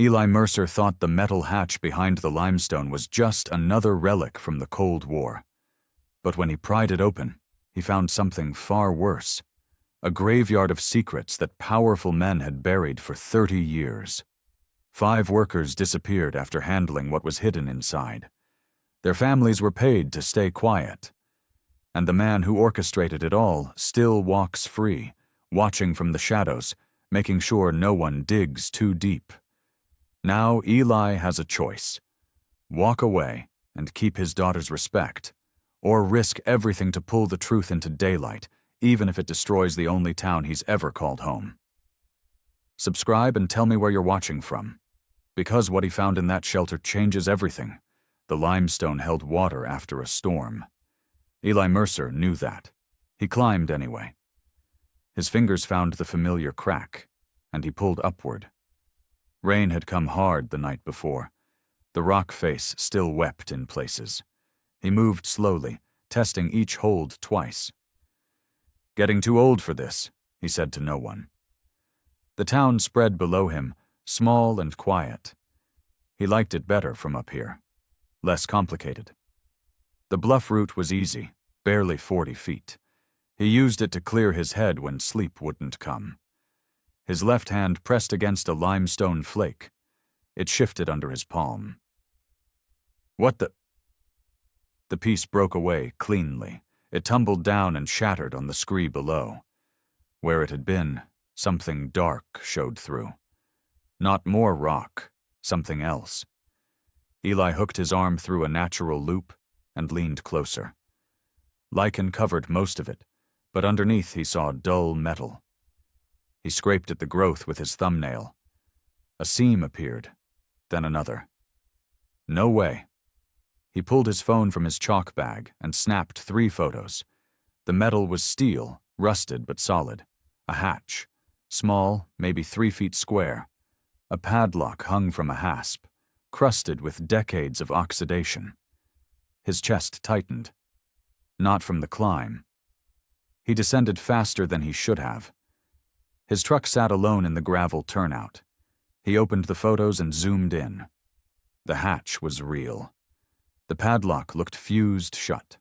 Eli Mercer thought the metal hatch behind the limestone was just another relic from the Cold War. But when he pried it open, he found something far worse. A graveyard of secrets that powerful men had buried for 30 years. 5 workers disappeared after handling what was hidden inside. Their families were paid to stay quiet. And the man who orchestrated it all still walks free, watching from the shadows, making sure no one digs too deep. Now Eli has a choice: walk away and keep his daughter's respect, or risk everything to pull the truth into daylight, even if it destroys the only town he's ever called home. Subscribe and tell me where you're watching from. Because what he found in that shelter changes everything. The limestone held water after a storm. Eli Mercer knew that. He climbed anyway. His fingers found the familiar crack, and he pulled upward. Rain had come hard the night before. The rock face still wept in places. He moved slowly, testing each hold twice. "Getting too old for this," he said to no one. The town spread below him, small and quiet. He liked it better from up here. Less complicated. The bluff route was easy, barely 40 feet. He used it to clear his head when sleep wouldn't come. His left hand pressed against a limestone flake. It shifted under his palm. "What the—" The piece broke away cleanly. It tumbled down and shattered on the scree below. Where it had been, something dark showed through. Not more rock, something else. Eli hooked his arm through a natural loop and leaned closer. Lichen covered most of it, but underneath he saw dull metal. He scraped at the growth with his thumbnail. A seam appeared, then another. No way. He pulled his phone from his chalk bag and snapped 3 photos. The metal was steel, rusted but solid. A hatch, small, maybe 3 feet square. A padlock hung from a hasp, crusted with decades of oxidation. His chest tightened. Not from the climb. He descended faster than he should have. His truck sat alone in the gravel turnout. He opened the photos and zoomed in. The hatch was real. The padlock looked fused shut.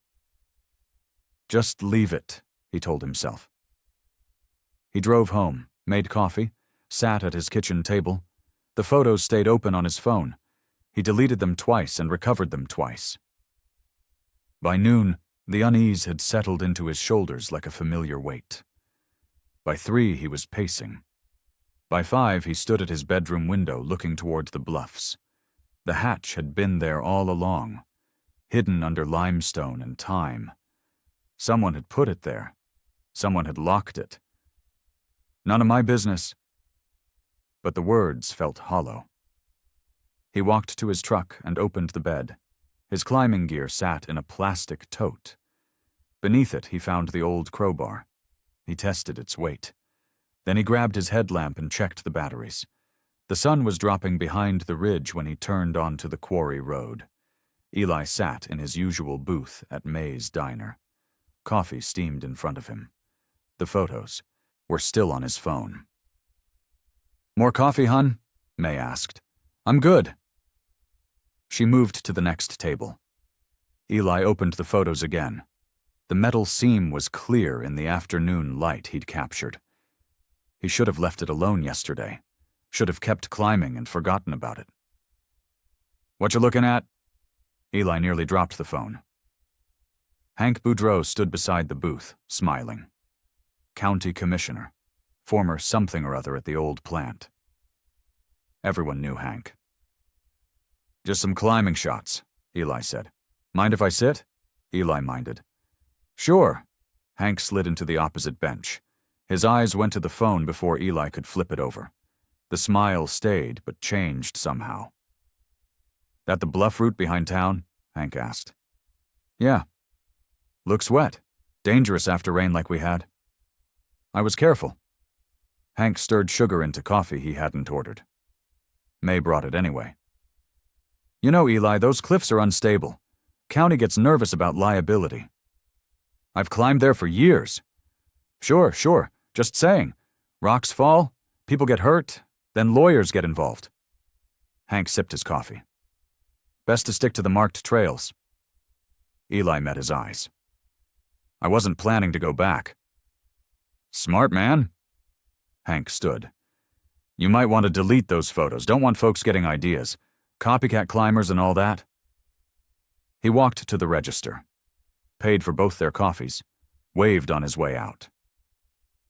"Just leave it," he told himself. He drove home, made coffee, sat at his kitchen table. The photos stayed open on his phone. He deleted them twice and recovered them twice. By noon, the unease had settled into his shoulders like a familiar weight. By 3, he was pacing. By 5, he stood at his bedroom window looking toward the bluffs. The hatch had been there all along, hidden under limestone and time. Someone had put it there. Someone had locked it. "None of my business." But the words felt hollow. He walked to his truck and opened the bed. His climbing gear sat in a plastic tote. Beneath it, he found the old crowbar. He tested its weight. Then he grabbed his headlamp and checked the batteries. The sun was dropping behind the ridge when he turned onto the quarry road. Eli sat in his usual booth at May's diner. Coffee steamed in front of him. The photos were still on his phone. "More coffee, hun?" May asked. "I'm good." She moved to the next table. Eli opened the photos again. The metal seam was clear in the afternoon light he'd captured. He should have left it alone yesterday. Should have kept climbing and forgotten about it. "What you looking at?" Eli nearly dropped the phone. Hank Boudreau stood beside the booth, smiling. County commissioner. Former something or other at the old plant. Everyone knew Hank. "Just some climbing shots," Eli said. "Mind if I sit?" Eli minded. "Sure." Hank slid into the opposite bench. His eyes went to the phone before Eli could flip it over. The smile stayed, but changed somehow. "That the bluff route behind town?" Hank asked. "Yeah." "Looks wet. Dangerous after rain like we had." "I was careful." Hank stirred sugar into coffee he hadn't ordered. May brought it anyway. "You know, Eli, those cliffs are unstable. County gets nervous about liability." "I've climbed there for years." Sure. Just saying. Rocks fall, people get hurt, then lawyers get involved." Hank sipped his coffee. Best to stick to the marked trails. Eli met his eyes. I wasn't planning to go back. Smart man. Hank stood. You might want to delete those photos. Don't want folks getting ideas. Copycat climbers and all that. He walked to the register, paid for both their coffees, waved on his way out.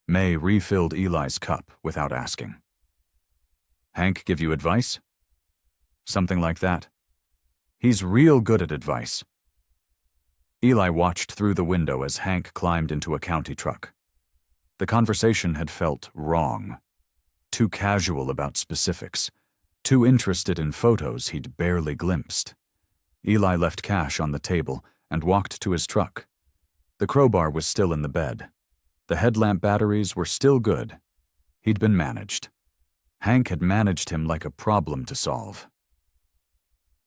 May refilled Eli's cup without asking. Hank give you advice? Something like that. He's real good at advice. Eli watched through the window as Hank climbed into a county truck. The conversation had felt wrong. Too casual about specifics. Too interested in photos he'd barely glimpsed. Eli left cash on the table and walked to his truck. The crowbar was still in the bed. The headlamp batteries were still good. He'd been managed. Hank had managed him like a problem to solve.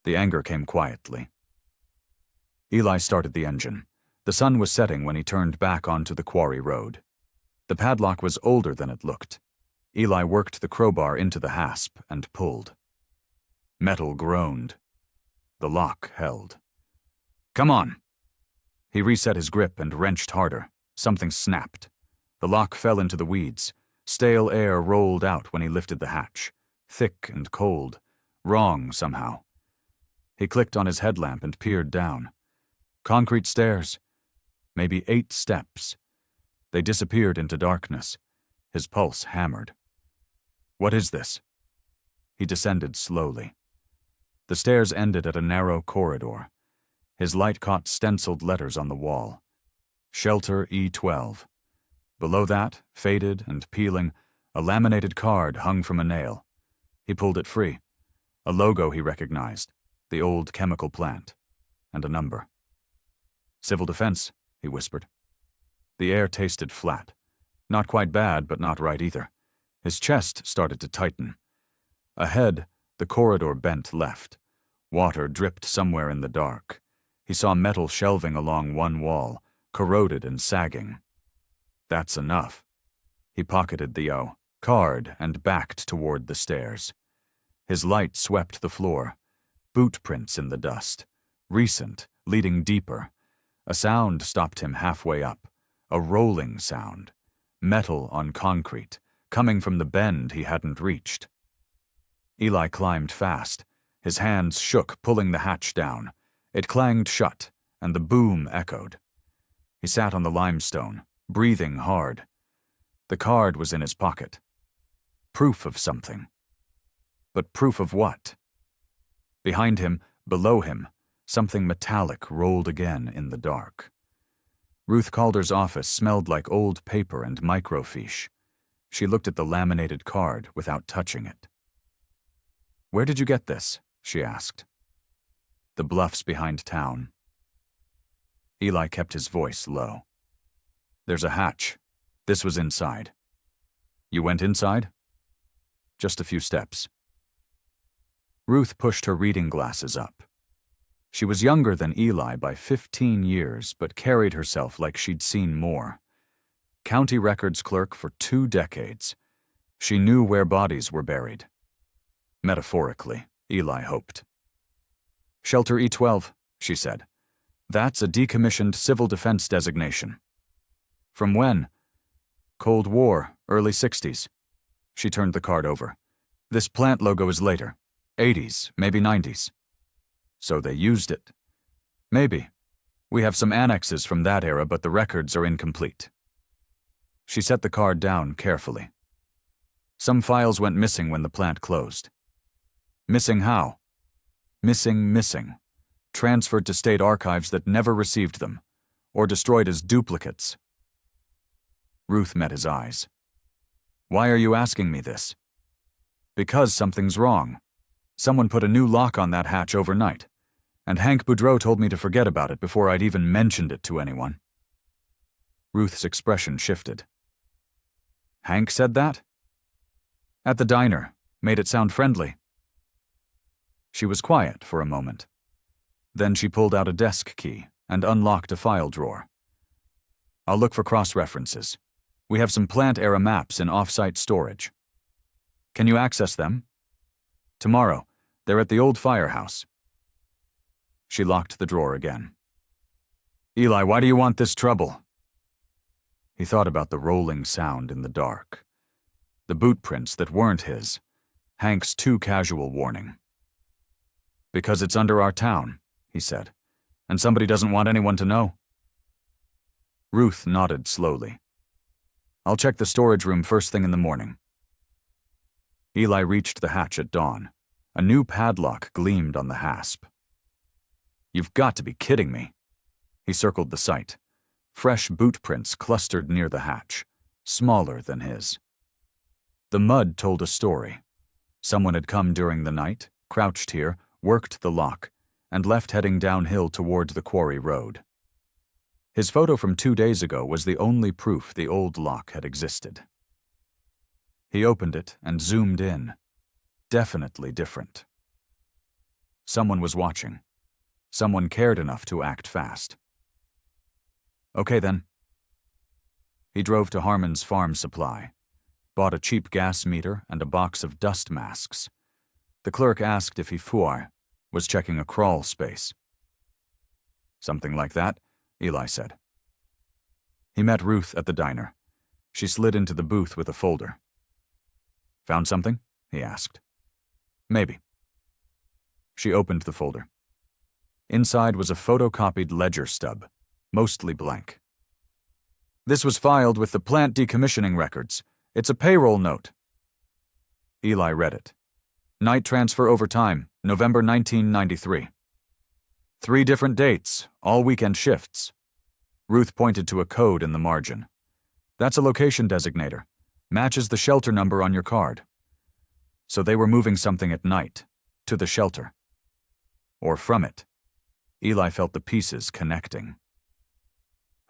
The anger came quietly. Eli started the engine. The sun was setting when he turned back onto the quarry road. The padlock was older than it looked. Eli worked the crowbar into the hasp and pulled. Metal groaned. The lock held. Come on! He reset his grip and wrenched harder. Something snapped. The lock fell into the weeds. Stale air rolled out when he lifted the hatch. Thick and cold. Wrong somehow. He clicked on his headlamp and peered down. Concrete stairs. Maybe 8 steps. They disappeared into darkness. His pulse hammered. What is this? He descended slowly. The stairs ended at a narrow corridor. His light caught stenciled letters on the wall. Shelter E12. Below that, faded and peeling, a laminated card hung from a nail. He pulled it free. A logo he recognized, the old chemical plant, and a number. Civil Defense, he whispered. The air tasted flat. Not quite bad, but not right either. His chest started to tighten. Ahead, the corridor bent left. Water dripped somewhere in the dark. He saw metal shelving along one wall, corroded and sagging. That's enough. He pocketed the card and backed toward the stairs. His light swept the floor. Boot prints in the dust. Recent, leading deeper. A sound stopped him halfway up. A rolling sound. Metal on concrete, coming from the bend he hadn't reached. Eli climbed fast. His hands shook, pulling the hatch down. It clanged shut, and the boom echoed. He sat on the limestone, breathing hard. The card was in his pocket. Proof of something. But proof of what? Behind him, below him, something metallic rolled again in the dark. Ruth Calder's office smelled like old paper and microfiche. She looked at the laminated card without touching it. Where did you get this? She asked. The bluffs behind town. Eli kept his voice low. There's a hatch. This was inside. You went inside? Just a few steps. Ruth pushed her reading glasses up. She was younger than Eli by 15 years, but carried herself like she'd seen more. County records clerk for 2 decades. She knew where bodies were buried. Metaphorically, Eli hoped. Shelter E12, she said. That's a decommissioned civil defense designation. From when? Cold War, early 60s. She turned the card over. This plant logo is later. 80s, maybe 90s. So they used it. Maybe. We have some annexes from that era, but the records are incomplete. She set the card down carefully. Some files went missing when the plant closed. Missing how? Missing. Transferred to state archives that never received them, or destroyed as duplicates. Ruth met his eyes. Why are you asking me this? Because something's wrong. Someone put a new lock on that hatch overnight, and Hank Boudreau told me to forget about it before I'd even mentioned it to anyone. Ruth's expression shifted. Hank said that? At the diner. Made it sound friendly. She was quiet for a moment. Then she pulled out a desk key and unlocked a file drawer. I'll look for cross-references. We have some plant-era maps in off-site storage. Can you access them? Tomorrow. They're at the old firehouse. She locked the drawer again. Eli, why do you want this trouble? He thought about the rolling sound in the dark. The boot prints that weren't his. Hank's too casual warning. Because it's under our town, he said, and somebody doesn't want anyone to know. Ruth nodded slowly. I'll check the storage room first thing in the morning. Eli reached the hatch at dawn. A new padlock gleamed on the hasp. You've got to be kidding me. He circled the site. Fresh boot prints clustered near the hatch, smaller than his. The mud told a story. Someone had come during the night, crouched here, worked the lock, and left heading downhill toward the quarry road. His photo from 2 days ago was the only proof the old lock had existed. He opened it and zoomed in. Definitely different. Someone was watching. Someone cared enough to act fast. Okay then. He drove to Harmon's Farm Supply, bought a cheap gas meter and a box of dust masks. The clerk asked if he was checking a crawl space. Something like that, Eli said. He met Ruth at the diner. She slid into the booth with a folder. Found something? He asked. Maybe. She opened the folder. Inside was a photocopied ledger stub, mostly blank. This was filed with the plant decommissioning records. It's a payroll note. Eli read it. Night transfer overtime, November 1993. 3 different dates, all weekend shifts. Ruth pointed to a code in the margin. That's a location designator. Matches the shelter number on your card. So they were moving something at night, to the shelter. Or from it. Eli felt the pieces connecting.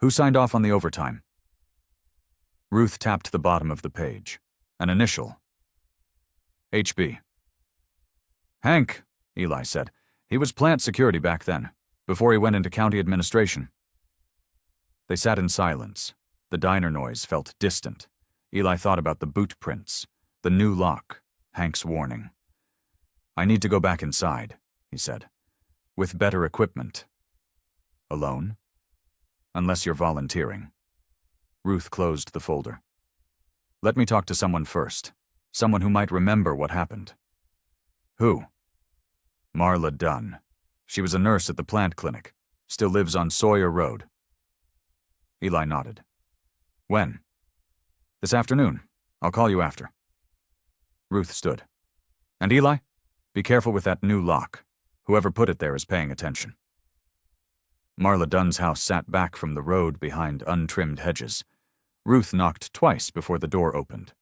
Who signed off on the overtime? Ruth tapped the bottom of the page. An initial. HB. Hank, Eli said. He was plant security back then, before he went into county administration. They sat in silence. The diner noise felt distant. Eli thought about the boot prints, the new lock, Hank's warning. I need to go back inside, he said. With better equipment. Alone? Unless you're volunteering. Ruth closed the folder. Let me talk to someone first. Someone who might remember what happened. Who? Marla Dunn. She was a nurse at the plant clinic. Still lives on Sawyer Road. Eli nodded. When? This afternoon. I'll call you after. Ruth stood. And Eli? Be careful with that new lock. Whoever put it there is paying attention. Marla Dunn's house sat back from the road behind untrimmed hedges. Ruth knocked twice before the door opened.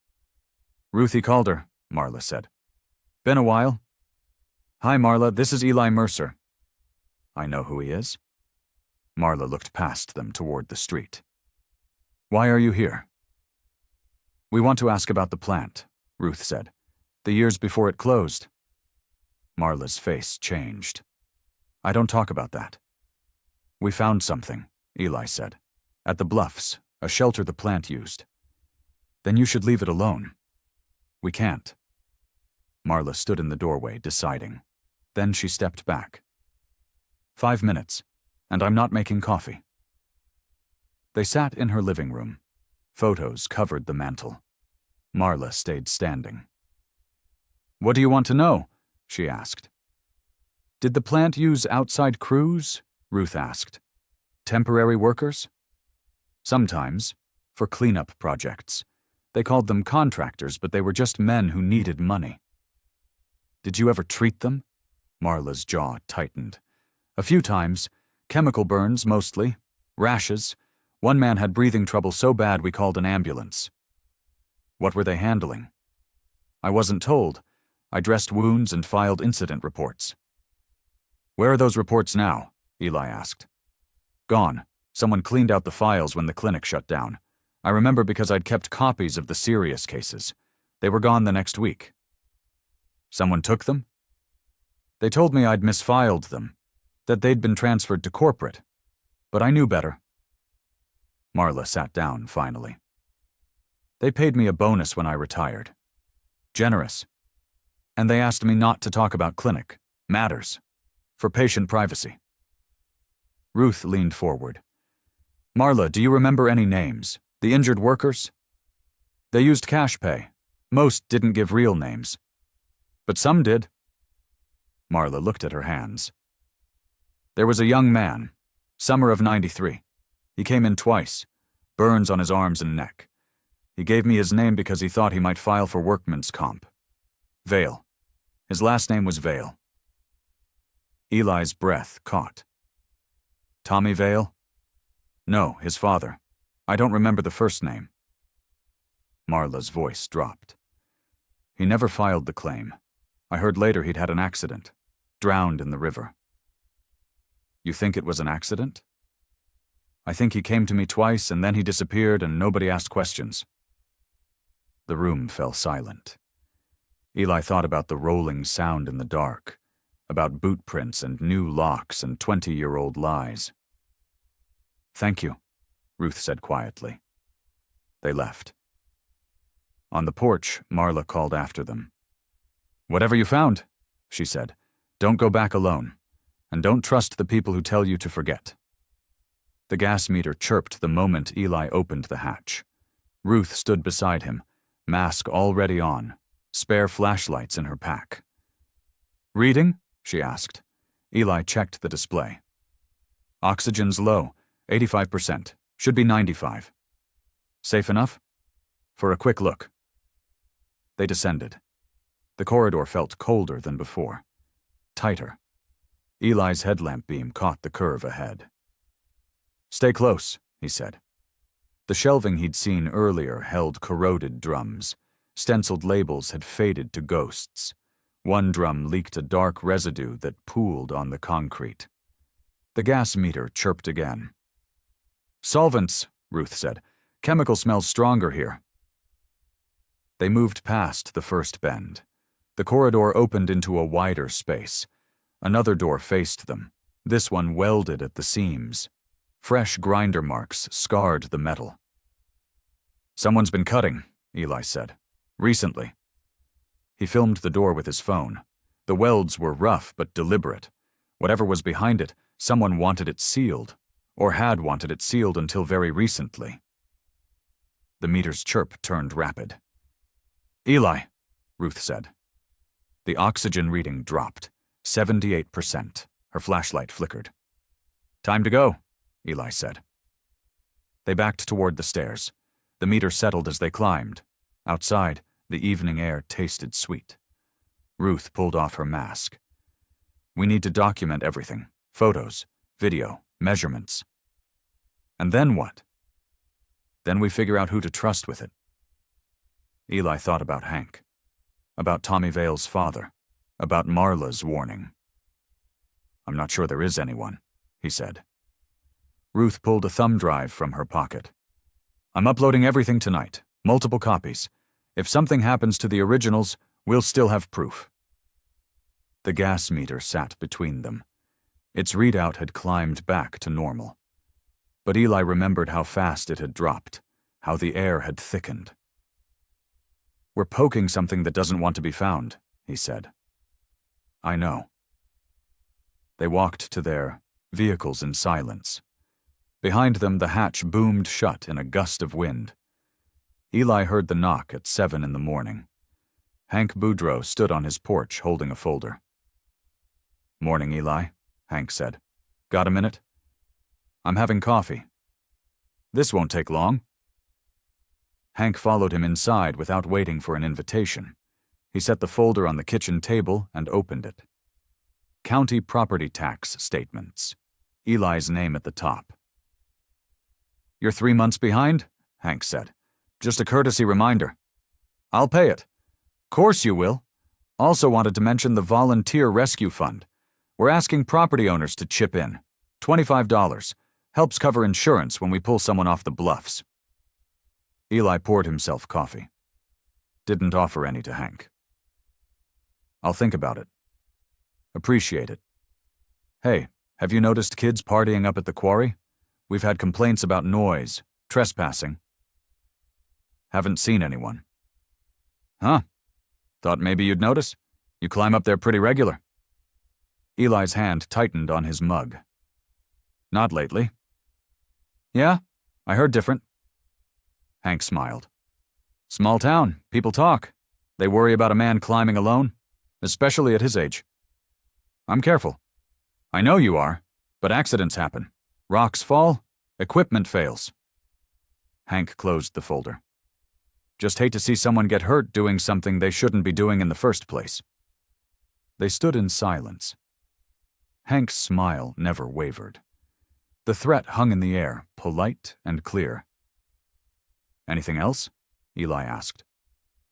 Ruthie called her, Marla said. Been a while? Hi, Marla, this is Eli Mercer. I know who he is. Marla looked past them toward the street. Why are you here? We want to ask about the plant, Ruth said. The years before it closed. Marla's face changed. I don't talk about that. We found something, Eli said. At the Bluffs, a shelter the plant used. Then you should leave it alone. We can't. Marla stood in the doorway, deciding. Then she stepped back. 5 minutes, and I'm not making coffee. They sat in her living room. Photos covered the mantel. Marla stayed standing. What do you want to know? She asked. Did the plant use outside crews? Ruth asked. Temporary workers? Sometimes, for cleanup projects. They called them contractors, but they were just men who needed money. Did you ever treat them? Marla's jaw tightened. A few times. Chemical burns, mostly. Rashes. One man had breathing trouble so bad we called an ambulance. What were they handling? I wasn't told. I dressed wounds and filed incident reports. Where are those reports now? Eli asked. Gone. Someone cleaned out the files when the clinic shut down. I remember because I'd kept copies of the serious cases. They were gone the next week. Someone took them? They told me I'd misfiled them, that they'd been transferred to corporate. But I knew better. Marla sat down finally. They paid me a bonus when I retired. Generous. And they asked me not to talk about clinic matters, for patient privacy. Ruth leaned forward. Marla, do you remember any names? The injured workers? They used cash pay. Most didn't give real names. But some did. Marla looked at her hands. There was a young man, summer of '93. He came in twice, burns on his arms and neck. He gave me his name because he thought he might file for workman's comp. Vale. His last name was Vale. Eli's breath caught. Tommy Vale? No, his father. I don't remember the first name. Marla's voice dropped. He never filed the claim. I heard later he'd had an accident, drowned in the river. You think it was an accident? I think he came to me twice and then he disappeared and nobody asked questions. The room fell silent. Eli thought about the rolling sound in the dark, about boot prints and new locks and 20-year-old lies. Thank you, Ruth said quietly. They left. On the porch, Marla called after them. Whatever you found, she said, don't go back alone, and don't trust the people who tell you to forget. The gas meter chirped the moment Eli opened the hatch. Ruth stood beside him, mask already on, spare flashlights in her pack. Reading? She asked. Eli checked the display. Oxygen's low, 85%. Should be 95. Safe enough? For a quick look. They descended. The corridor felt colder than before. Tighter. Eli's headlamp beam caught the curve ahead. Stay close, he said. The shelving he'd seen earlier held corroded drums. Stenciled labels had faded to ghosts. One drum leaked a dark residue that pooled on the concrete. The gas meter chirped again. Solvents, Ruth said. Chemical smells stronger here. They moved past the first bend. The corridor opened into a wider space. Another door faced them, this one welded at the seams. Fresh grinder marks scarred the metal. Someone's been cutting, Eli said. Recently. He filmed the door with his phone. The welds were rough but deliberate. Whatever was behind it, someone wanted it sealed, or had wanted it sealed until very recently. The meter's chirp turned rapid. Eli, Ruth said. The oxygen reading dropped, 78%. Her flashlight flickered. Time to go, Eli said. They backed toward the stairs. The meter settled as they climbed. Outside, the evening air tasted sweet. Ruth pulled off her mask. We need to document everything. Photos, video, measurements. And then what? Then we figure out who to trust with it. Eli thought about Hank. About Tommy Vale's father. About Marla's warning. I'm not sure there is anyone, he said. Ruth pulled a thumb drive from her pocket. I'm uploading everything tonight, multiple copies. If something happens to the originals, we'll still have proof. The gas meter sat between them. Its readout had climbed back to normal. But Eli remembered how fast it had dropped, how the air had thickened. We're poking something that doesn't want to be found, he said. I know. They walked to their vehicles in silence. Behind them, the hatch boomed shut in a gust of wind. Eli heard the knock at 7 in the morning. Hank Boudreau stood on his porch holding a folder. Morning, Eli, Hank said. Got a minute? I'm having coffee. This won't take long. Hank followed him inside without waiting for an invitation. He set the folder on the kitchen table and opened it. County property tax statements. Eli's name at the top. You're 3 months behind? Hank said. Just a courtesy reminder. I'll pay it. Course you will. Also wanted to mention the Volunteer Rescue Fund. We're asking property owners to chip in. $25. Helps cover insurance when we pull someone off the bluffs. Eli poured himself coffee. Didn't offer any to Hank. I'll think about it. Appreciate it. Hey, have you noticed kids partying up at the quarry? We've had complaints about noise, trespassing. Haven't seen anyone. Huh? Thought maybe you'd notice? You climb up there pretty regular. Eli's hand tightened on his mug. Not lately. Yeah, I heard different. Hank smiled. Small town, people talk. They worry about a man climbing alone, especially at his age. I'm careful. I know you are, but accidents happen. Rocks fall, equipment fails. Hank closed the folder. Just hate to see someone get hurt doing something they shouldn't be doing in the first place. They stood in silence. Hank's smile never wavered. The threat hung in the air, polite and clear. Anything else? Eli asked.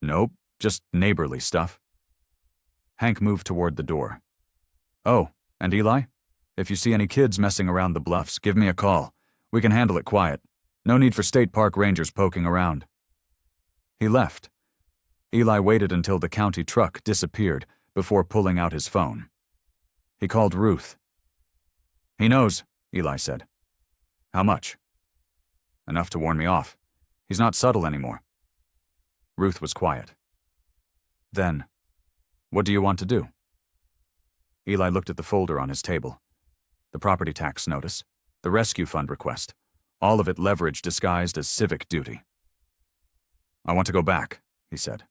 Nope, just neighborly stuff. Hank moved toward the door. Oh, and Eli? If you see any kids messing around the bluffs, give me a call. We can handle it quiet. No need for state park rangers poking around. He left. Eli waited until the county truck disappeared before pulling out his phone. He called Ruth. He knows, Eli said. How much? Enough to warn me off. He's not subtle anymore. Ruth was quiet. Then, what do you want to do? Eli looked at the folder on his table. The property tax notice, the rescue fund request, all of it leverage disguised as civic duty. I want to go back, he said.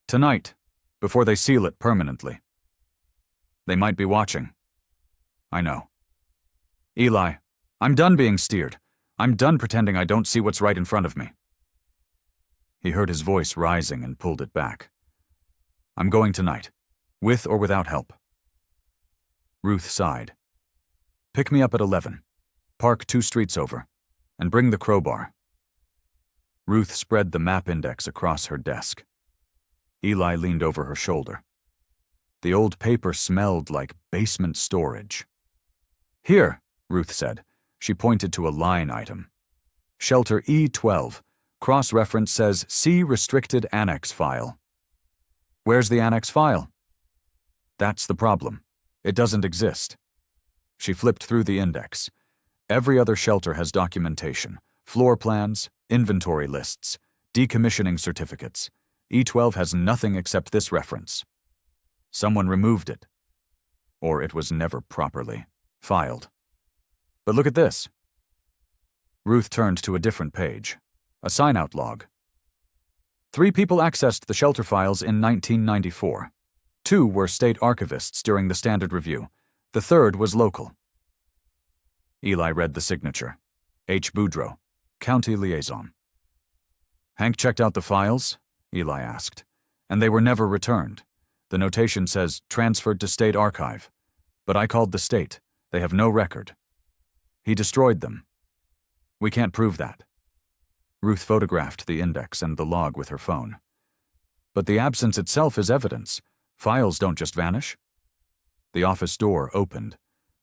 Tonight, before they seal it permanently. They might be watching. I know. Eli, I'm done being steered. I'm done pretending I don't see what's right in front of me. He heard his voice rising and pulled it back. I'm going tonight, with or without help. Ruth sighed. Pick me up at 11. Park 2 streets over, and bring the crowbar. Ruth spread the map index across her desk. Eli leaned over her shoulder. The old paper smelled like basement storage. Here, Ruth said. She pointed to a line item. Shelter E12. Cross-reference says See Restricted Annex File. Where's the annex file? That's the problem. It doesn't exist. She flipped through the index. Every other shelter has documentation, floor plans, inventory lists, decommissioning certificates. E12 has nothing except this reference. Someone removed it. Or it was never properly filed. But look at this. Ruth turned to a different page. A sign-out log. 3 people accessed the shelter files in 1994. 2 were state archivists during the standard review. The 3rd was local. Eli read the signature. H. Boudreau, County Liaison. Hank checked out the files? Eli asked. And they were never returned. The notation says transferred to state archive. But I called the state. They have no record. He destroyed them. We can't prove that. Ruth photographed the index and the log with her phone. But the absence itself is evidence. Files don't just vanish. The office door opened.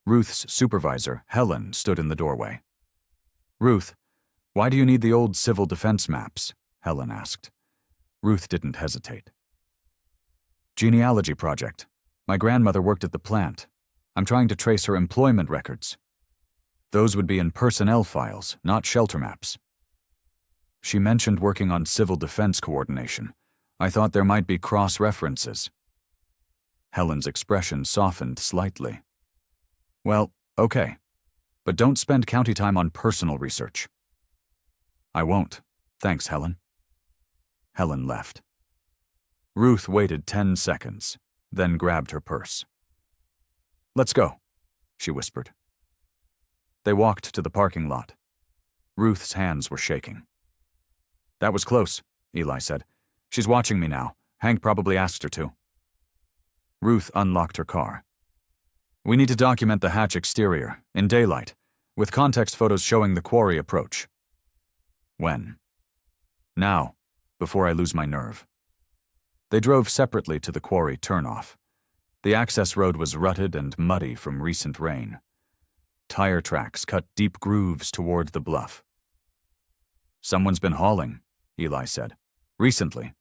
Ruth's supervisor, Helen, stood in the doorway. Ruth, why do you need the old civil defense maps? Helen asked. Ruth didn't hesitate. Genealogy project. My grandmother worked at the plant. I'm trying to trace her employment records. Those would be in personnel files, not shelter maps. She mentioned working on civil defense coordination. I thought there might be cross-references. Helen's expression softened slightly. Well, okay. But don't spend county time on personal research. I won't. Thanks, Helen. Helen left. Ruth waited 10 seconds, then grabbed her purse. Let's go, she whispered. They walked to the parking lot. Ruth's hands were shaking. That was close, Eli said. She's watching me now. Hank probably asked her to. Ruth unlocked her car. We need to document the hatch exterior, in daylight, with context photos showing the quarry approach. When? Now, before I lose my nerve. They drove separately to the quarry turnoff. The access road was rutted and muddy from recent rain. Tire tracks cut deep grooves toward the bluff. Someone's been hauling, Eli said. Recently.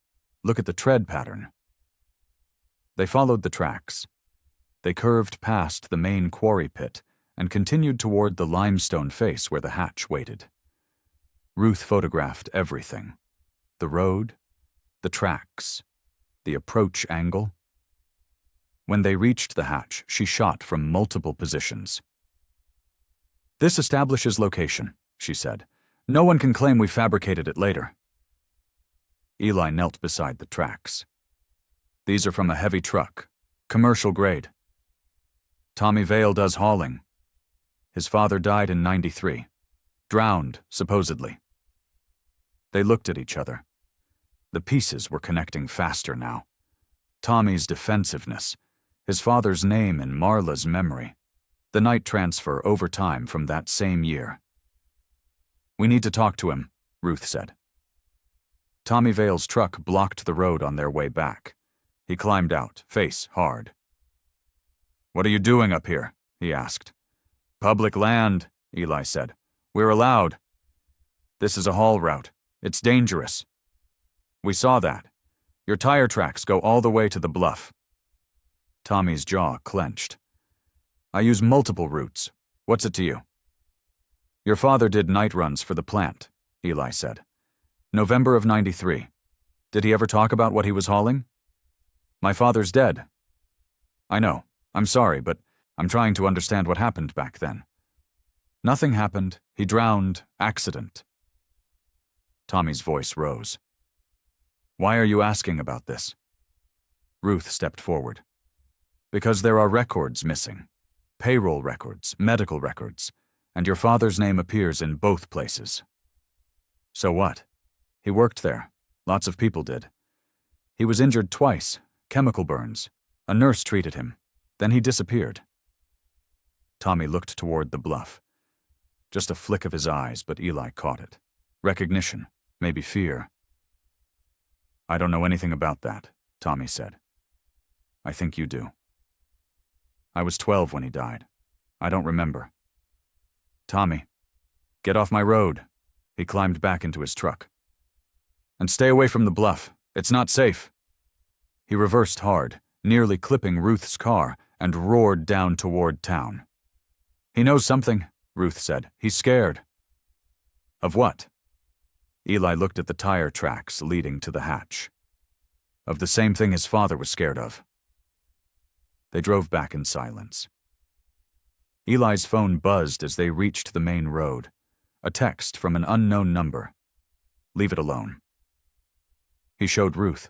Look at the tread pattern. They followed the tracks. They curved past the main quarry pit and continued toward the limestone face where the hatch waited. Ruth photographed everything. The road, the tracks, the approach angle. When they reached the hatch, she shot from multiple positions. "This establishes location," she said. "No one can claim we fabricated it later." Eli knelt beside the tracks. "These are from a heavy truck, commercial grade. Tommy Vale does hauling. His father died in '93. Drowned, supposedly." They looked at each other. The pieces were connecting faster now. Tommy's defensiveness, his father's name in Marla's memory, the night transfer over time from that same year. "We need to talk to him," Ruth said. Tommy Vale's truck blocked the road on their way back. He climbed out, face hard. "What are you doing up here?" he asked. "Public land," Eli said. "We're allowed." "This is a haul route. It's dangerous." "We saw that. Your tire tracks go all the way to the bluff." Tommy's jaw clenched. "I use multiple routes. What's it to you?" "Your father did night runs for the plant," Eli said. "November of '93. Did he ever talk about what he was hauling?" "My father's dead." "I know. I'm sorry, but I'm trying to understand what happened back then." "Nothing happened. He drowned. Accident." Tommy's voice rose. "Why are you asking about this?" Ruth stepped forward. "Because there are records missing. Payroll records, medical records, and your father's name appears in both places." "So what? He worked there. Lots of people did. He was injured twice, chemical burns. A nurse treated him. Then he disappeared." Tommy looked toward the bluff. Just a flick of his eyes, but Eli caught it. Recognition, maybe fear. "I don't know anything about that," Tommy said. "I think you do." "I was 12 when he died. I don't remember." "Tommy, get off my road." He climbed back into his truck. "And stay away from the bluff. It's not safe." He reversed hard, nearly clipping Ruth's car, and roared down toward town. "He knows something," Ruth said. "He's scared." "Of what?" Eli looked at the tire tracks leading to the hatch. "Of the same thing his father was scared of." They drove back in silence. Eli's phone buzzed as they reached the main road. A text from an unknown number. "Leave it alone." He showed Ruth.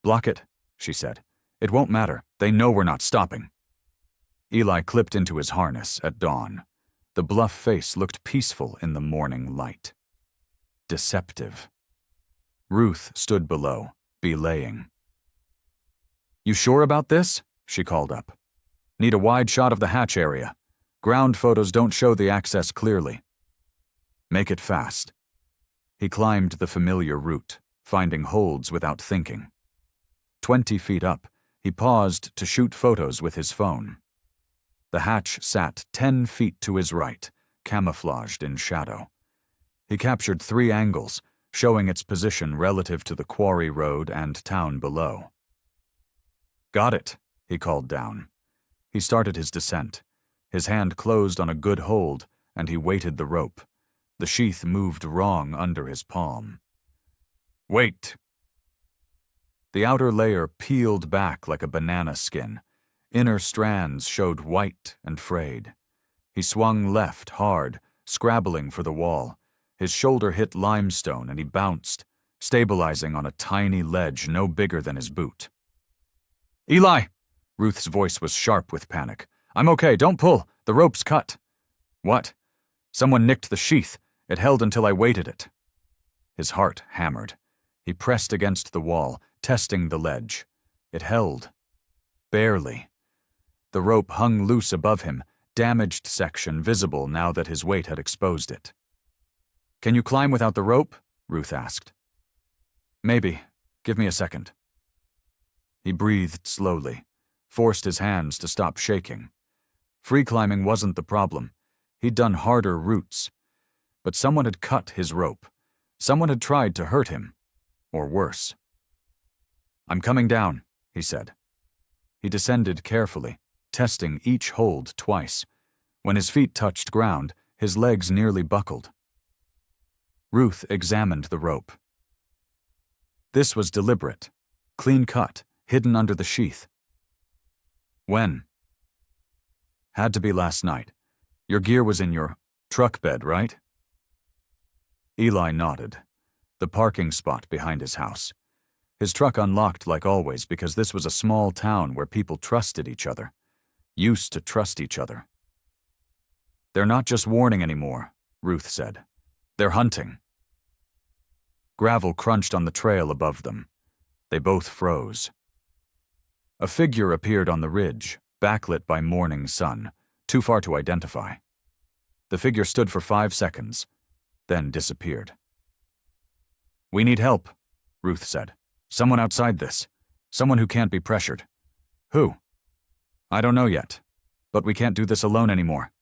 "Block it," she said. "It won't matter. They know we're not stopping." Eli clipped into his harness at dawn. The bluff face looked peaceful in the morning light. Deceptive. Ruth stood below, belaying. "You sure about this?" she called up. "Need a wide shot of the hatch area. Ground photos don't show the access clearly." "Make it fast." He climbed the familiar route, finding holds without thinking. 20 feet up, he paused to shoot photos with his phone. The hatch sat 10 feet to his right, camouflaged in shadow. He captured 3 angles, showing its position relative to the quarry road and town below. "Got it," he called down. He started his descent. His hand closed on a good hold, and he weighted the rope. The sheath moved wrong under his palm. "Wait!" The outer layer peeled back like a banana skin. Inner strands showed white and frayed. He swung left hard, scrabbling for the wall. His shoulder hit limestone and he bounced, stabilizing on a tiny ledge no bigger than his boot. "Eli!" Ruth's voice was sharp with panic. "I'm okay, don't pull. The rope's cut." "What?" "Someone nicked the sheath. It held until I weighted it." His heart hammered. He pressed against the wall, testing the ledge. It held. Barely. The rope hung loose above him, damaged section visible now that his weight had exposed it. "Can you climb without the rope?" Ruth asked. "Maybe. Give me a second." He breathed slowly, forced his hands to stop shaking. Free climbing wasn't the problem. He'd done harder routes. But someone had cut his rope. Someone had tried to hurt him. Or worse. "I'm coming down," he said. He descended carefully, testing each hold twice. When his feet touched ground, his legs nearly buckled. Ruth examined the rope. This was deliberate, clean cut, hidden under the sheath. When? Had to be last night. Your gear was in your truck bed, right? Eli nodded. The parking spot behind his house. His truck unlocked like always because this was a small town where people trusted each other. Used to trust each other. They're not just warning anymore, Ruth said. They're hunting. Gravel crunched on the trail above them. They both froze. A figure appeared on the ridge, backlit by morning sun, too far to identify. The figure stood for 5 seconds, then disappeared. We need help, Ruth said. Someone outside this. Someone who can't be pressured. Who? I don't know yet, but we can't do this alone anymore.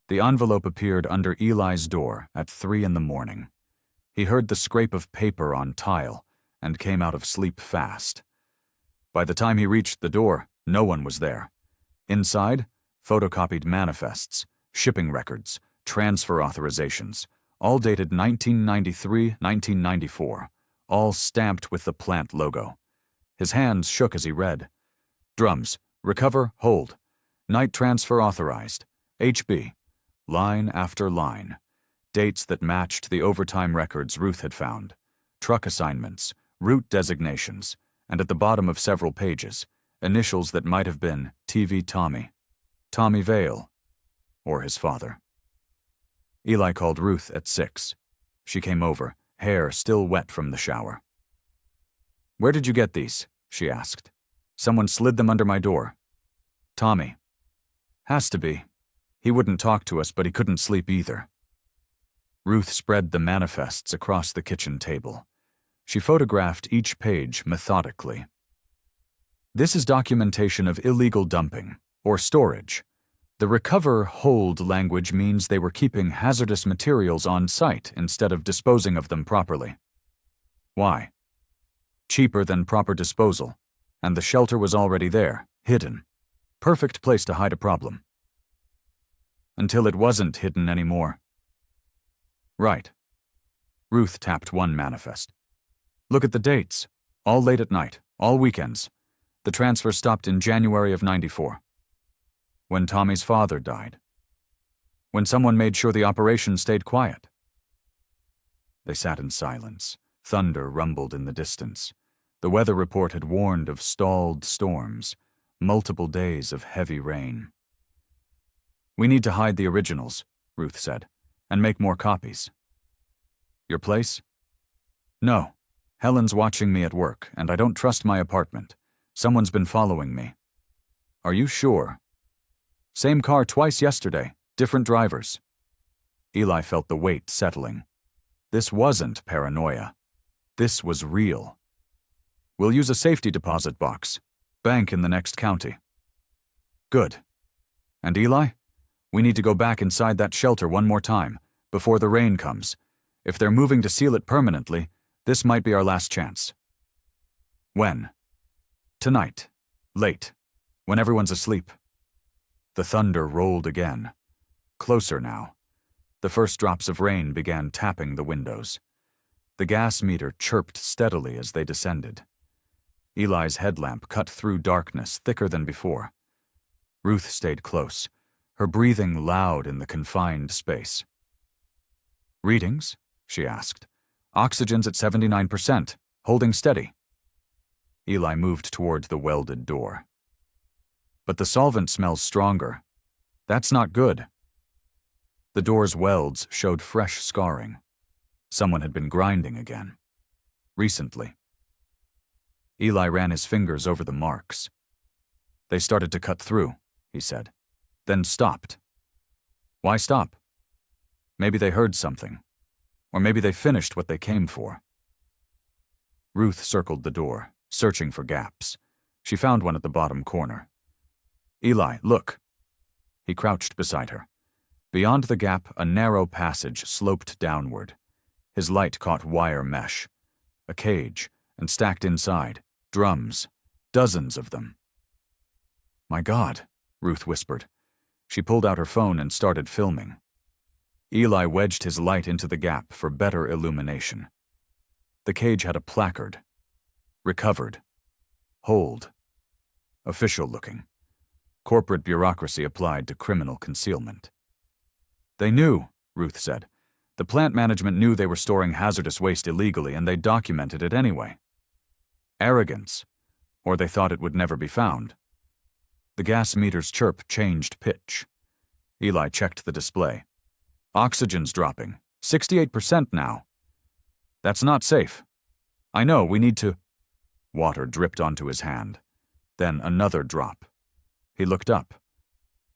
The envelope appeared under Eli's door at 3 a.m. He heard the scrape of paper on tile and came out of sleep fast. By the time he reached the door, no one was there. Inside, photocopied manifests, shipping records, transfer authorizations, all dated 1993-1994, all stamped with the plant logo. His hands shook as he read. Drums, recover, hold. Night transfer authorized. HB. Line after line. Dates that matched the overtime records Ruth had found. Truck assignments, route designations, and at the bottom of several pages, initials that might have been TV Tommy, Tommy Vale, or his father. Eli called Ruth at 6. She came over, hair still wet from the shower. Where did you get these? She asked. Someone slid them under my door. Tommy. Has to be. He wouldn't talk to us, but he couldn't sleep either. Ruth spread the manifests across the kitchen table. She photographed each page methodically. This is documentation of illegal dumping, or storage. The recover hold language means they were keeping hazardous materials on site instead of disposing of them properly. Why? Cheaper than proper disposal, and the shelter was already there, hidden. Perfect place to hide a problem. Until it wasn't hidden anymore. Right. Ruth tapped one manifest. Look at the dates. All late at night, all weekends. The transfer stopped in January of '94. When Tommy's father died. When someone made sure the operation stayed quiet. They sat in silence. Thunder rumbled in the distance. The weather report had warned of stalled storms, multiple days of heavy rain. We need to hide the originals, Ruth said, and make more copies. Your place? No. Helen's watching me at work, and I don't trust my apartment. Someone's been following me. Are you sure? Same car twice yesterday, different drivers. Eli felt the weight settling. This wasn't paranoia. This was real. We'll use a safety deposit box. Bank in the next county. Good. And Eli? We need to go back inside that shelter one more time, before the rain comes. If they're moving to seal it permanently, this might be our last chance. When? Tonight. Late. When everyone's asleep. The thunder rolled again. Closer now. The first drops of rain began tapping the windows. The gas meter chirped steadily as they descended. Eli's headlamp cut through darkness thicker than before. Ruth stayed close, her breathing loud in the confined space. Readings? She asked. Oxygen's at 79%, holding steady. Eli moved toward the welded door. But the solvent smells stronger. That's not good. The door's welds showed fresh scarring. Someone had been grinding again. Recently. Eli ran his fingers over the marks. They started to cut through, he said, then stopped. Why stop? Maybe they heard something. Or maybe they finished what they came for. Ruth circled the door, searching for gaps. She found one at the bottom corner. Eli, look. He crouched beside her. Beyond the gap, a narrow passage sloped downward. His light caught wire mesh. A cage, and stacked inside, drums. Dozens of them. My God, Ruth whispered. She pulled out her phone and started filming. Eli wedged his light into the gap for better illumination. The cage had a placard. Recovered. Hold. Official looking. Corporate bureaucracy applied to criminal concealment. They knew, Ruth said. The plant management knew they were storing hazardous waste illegally and they documented it anyway. Arrogance, or they thought it would never be found. The gas meter's chirp changed pitch. Eli checked the display. Oxygen's dropping, 68% now. That's not safe. I know, we need to… Water dripped onto his hand. Then another drop. He looked up.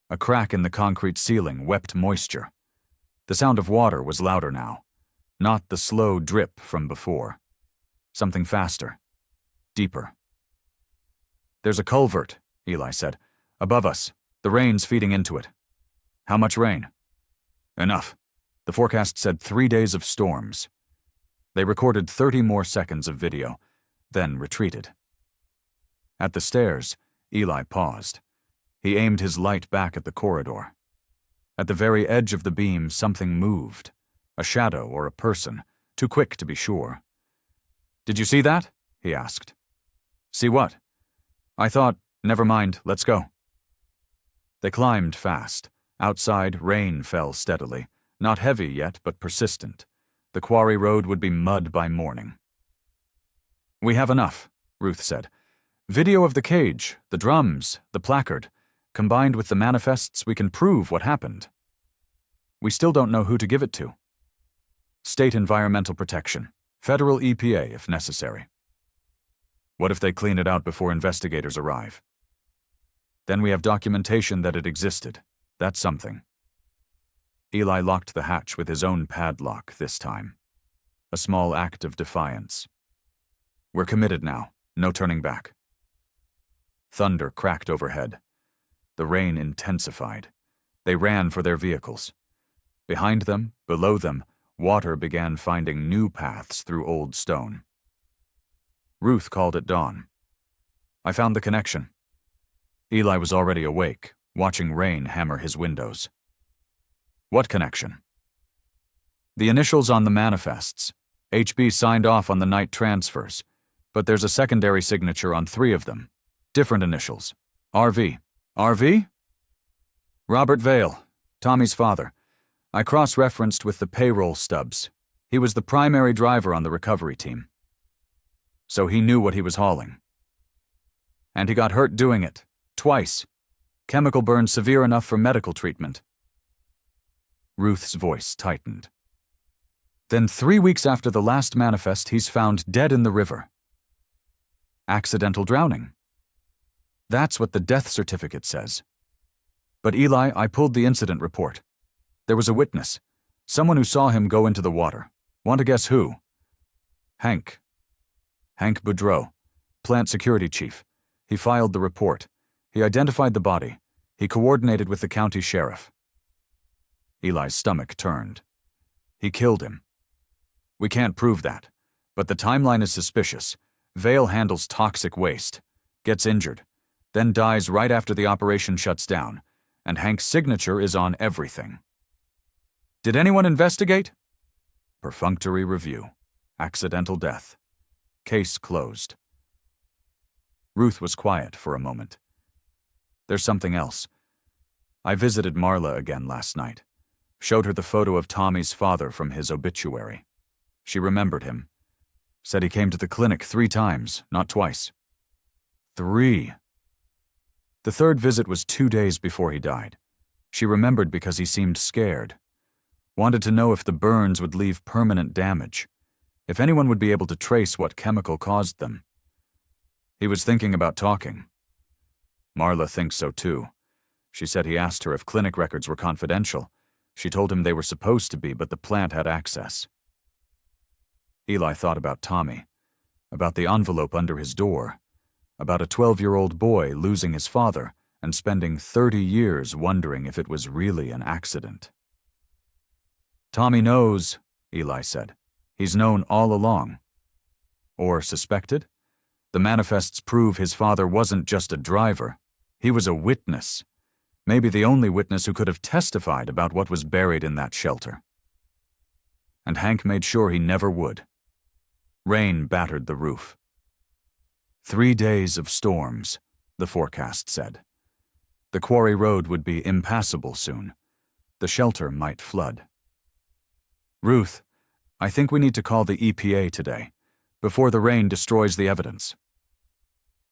A crack in the concrete ceiling wept moisture. The sound of water was louder now, not the slow drip from before. Something faster, deeper. There's a culvert, Eli said. Above us. The rain's feeding into it. How much rain? Enough. The forecast said 3 days of storms. They recorded 30 more seconds of video, then retreated. At the stairs, Eli paused. He aimed his light back at the corridor. At the very edge of the beam, something moved. A shadow or a person, too quick to be sure. Did you see that? He asked. See what? I thought, never mind, let's go. They climbed fast. Outside, rain fell steadily. Not heavy yet, but persistent. The quarry road would be mud by morning. We have enough, Ruth said. Video of the cage, the drums, the placard. Combined with the manifests, we can prove what happened. We still don't know who to give it to. State Environmental Protection. Federal EPA, if necessary. What if they clean it out before investigators arrive? Then we have documentation that it existed. That's something. Eli locked the hatch with his own padlock this time. A small act of defiance. We're committed now. No turning back. Thunder cracked overhead. The rain intensified. They ran for their vehicles. Behind them, below them, water began finding new paths through old stone. Ruth called at dawn. I found the connection. Eli was already awake, watching rain hammer his windows. What connection? The initials on the manifests. HB signed off on the night transfers, but there's a secondary signature on 3 of them. Different initials. RV. RV? Robert Vale, Tommy's father. I cross-referenced with the payroll stubs. He was the primary driver on the recovery team. So he knew what he was hauling. And he got hurt doing it. Twice. Chemical burn severe enough for medical treatment. Ruth's voice tightened. Then 3 weeks after the last manifest, he's found dead in the river. Accidental drowning. That's what the death certificate says. But Eli, I pulled the incident report. There was a witness. Someone who saw him go into the water. Want to guess who? Hank. Hank Boudreau, plant security chief. He filed the report. He identified the body. He coordinated with the county sheriff. Eli's stomach turned. He killed him. We can't prove that, but the timeline is suspicious. Vale handles toxic waste, gets injured, then dies right after the operation shuts down, and Hank's signature is on everything. Did anyone investigate? Perfunctory review. Accidental death. Case closed. Ruth was quiet for a moment. There's something else. I visited Marla again last night. Showed her the photo of Tommy's father from his obituary. She remembered him. Said he came to the clinic 3 times, not twice. 3. The 3rd visit was 2 days before he died. She remembered because he seemed scared. Wanted to know if the burns would leave permanent damage. If anyone would be able to trace what chemical caused them. He was thinking about talking. Marla thinks so too. She said he asked her if clinic records were confidential. She told him they were supposed to be, but the plant had access. Eli thought about Tommy, about the envelope under his door, about a 12-year-old boy losing his father and spending 30 years wondering if it was really an accident. Tommy knows, Eli said. He's known all along. Or suspected? The manifests prove his father wasn't just a driver. He was a witness. Maybe the only witness who could have testified about what was buried in that shelter. And Hank made sure he never would. Rain battered the roof. 3 days of storms, the forecast said. The quarry road would be impassable soon. The shelter might flood. Ruth, I think we need to call the EPA today, before the rain destroys the evidence.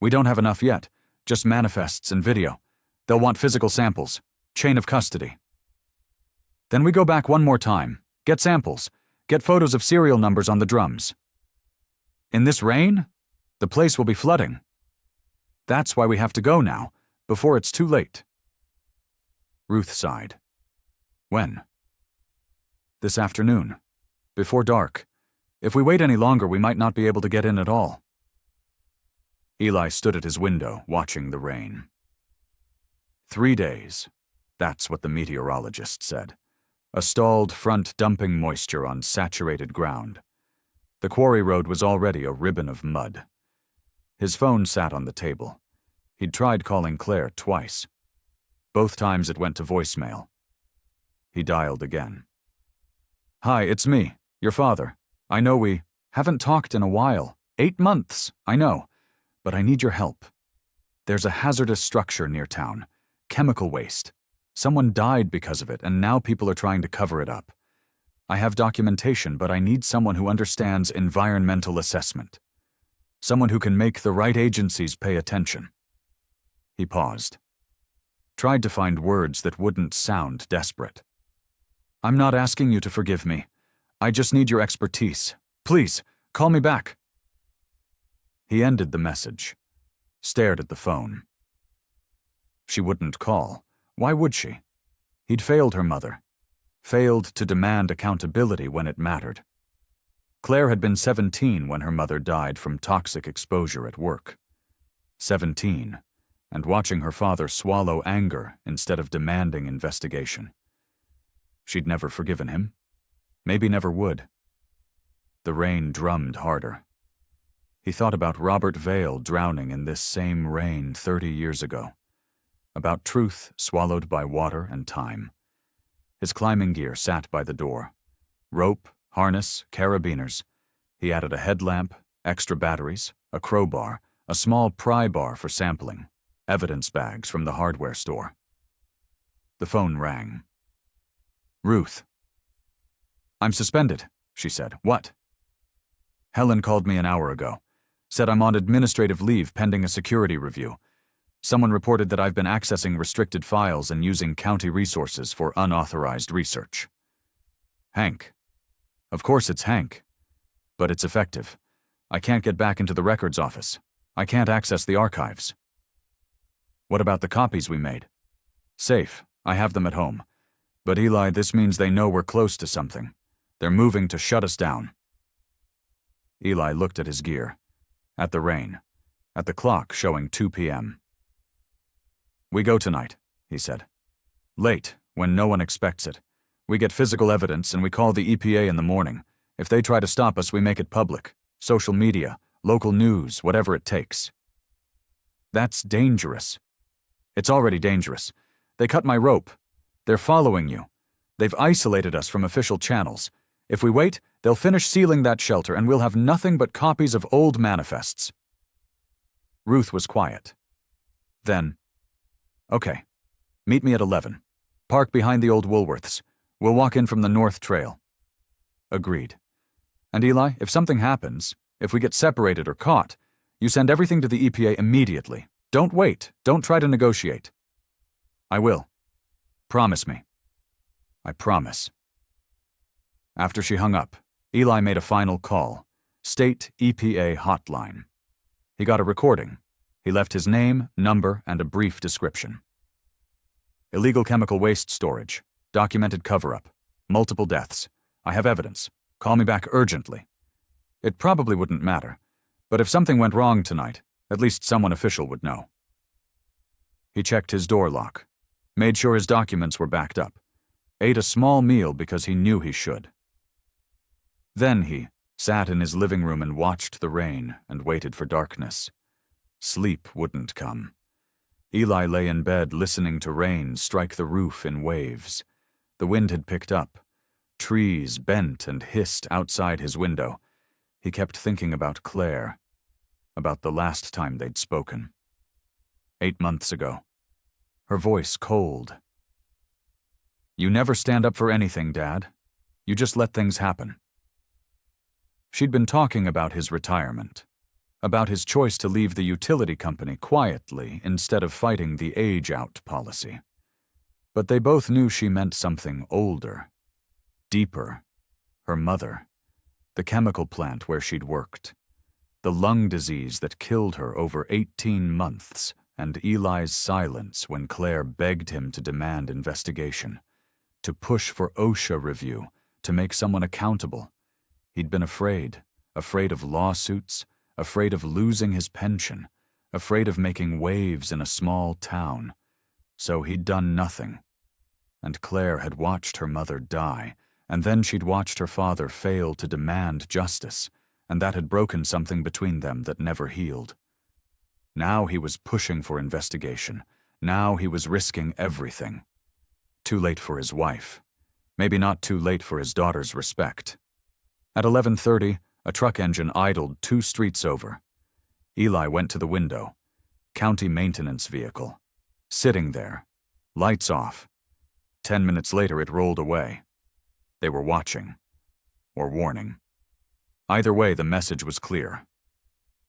We don't have enough yet, just manifests and video. They'll want physical samples, chain of custody. Then we go back one more time, get samples, get photos of serial numbers on the drums. In this rain, the place will be flooding. That's why we have to go now, before it's too late. Ruth sighed. When? This afternoon, before dark. If we wait any longer, we might not be able to get in at all. Eli stood at his window, watching the rain. 3 days. That's what the meteorologist said. A stalled front dumping moisture on saturated ground. The quarry road was already a ribbon of mud. His phone sat on the table. He'd tried calling Claire twice. Both times it went to voicemail. He dialed again. Hi, it's me, your father. I know we haven't talked in a while. 8 months, I know. But I need your help. There's a hazardous structure near town. Chemical waste. Someone died because of it, and now people are trying to cover it up. I have documentation, but I need someone who understands environmental assessment. Someone who can make the right agencies pay attention. He paused. Tried to find words that wouldn't sound desperate. I'm not asking you to forgive me. I just need your expertise. Please, call me back. He ended the message, stared at the phone. She wouldn't call. Why would she? He'd failed her mother. Failed to demand accountability when it mattered. Claire had been 17 when her mother died from toxic exposure at work. 17, and watching her father swallow anger instead of demanding investigation. She'd never forgiven him. Maybe never would. The rain drummed harder. He thought about Robert Vale drowning in this same rain 30 years ago. About truth swallowed by water and time. His climbing gear sat by the door. Rope, harness, carabiners. He added a headlamp, extra batteries, a crowbar, a small pry bar for sampling, evidence bags from the hardware store. The phone rang. Ruth. I'm suspended, she said. What? Helen called me an hour ago. Said I'm on administrative leave pending a security review. Someone reported that I've been accessing restricted files and using county resources for unauthorized research. Hank. Of course it's Hank. But it's effective. I can't get back into the records office. I can't access the archives. What about the copies we made? Safe. I have them at home. But Eli, this means they know we're close to something. They're moving to shut us down. Eli looked at his gear. At the rain. At the clock showing 2 p.m. We go tonight, he said. Late, when no one expects it. We get physical evidence and we call the EPA in the morning. If they try to stop us, we make it public. Social media, local news, whatever it takes. That's dangerous. It's already dangerous. They cut my rope. They're following you. They've isolated us from official channels. If we wait, they'll finish sealing that shelter and we'll have nothing but copies of old manifests. Ruth was quiet. Then, okay, meet me at 11. Park behind the old Woolworths. We'll walk in from the North Trail. Agreed. And Eli, if something happens, if we get separated or caught, you send everything to the EPA immediately. Don't wait. Don't try to negotiate. I will. Promise me. I promise. After she hung up, Eli made a final call. State EPA hotline. He got a recording. He left his name, number, and a brief description. Illegal chemical waste storage. Documented cover-up. Multiple deaths. I have evidence. Call me back urgently. It probably wouldn't matter, but if something went wrong tonight, at least someone official would know. He checked his door lock. Made sure his documents were backed up. Ate a small meal because he knew he should. Then he sat in his living room and watched the rain and waited for darkness. Sleep wouldn't come. Eli lay in bed listening to rain strike the roof in waves. The wind had picked up. Trees bent and hissed outside his window. He kept thinking about Claire, about the last time they'd spoken. 8 months ago. her voice cold. "You never stand up for anything, Dad. You just let things happen." She'd been talking about his retirement, about his choice to leave the utility company quietly instead of fighting the age-out policy. But they both knew she meant something older, deeper. Her mother, the chemical plant where she'd worked, the lung disease that killed her over 18 months, and Eli's silence when Claire begged him to demand investigation, to push for OSHA review, to make someone accountable. He'd been afraid of lawsuits, afraid of losing his pension, afraid of making waves in a small town. So he'd done nothing. And Claire had watched her mother die, and then she'd watched her father fail to demand justice, and that had broken something between them that never healed. Now he was pushing for investigation. Now he was risking everything. Too late for his wife. Maybe not too late for his daughter's respect. At 11:30, a truck engine idled 2 streets over. Eli went to the window. County maintenance vehicle. Sitting there. Lights off. 10 minutes later, it rolled away. They were watching. Or warning. Either way, the message was clear.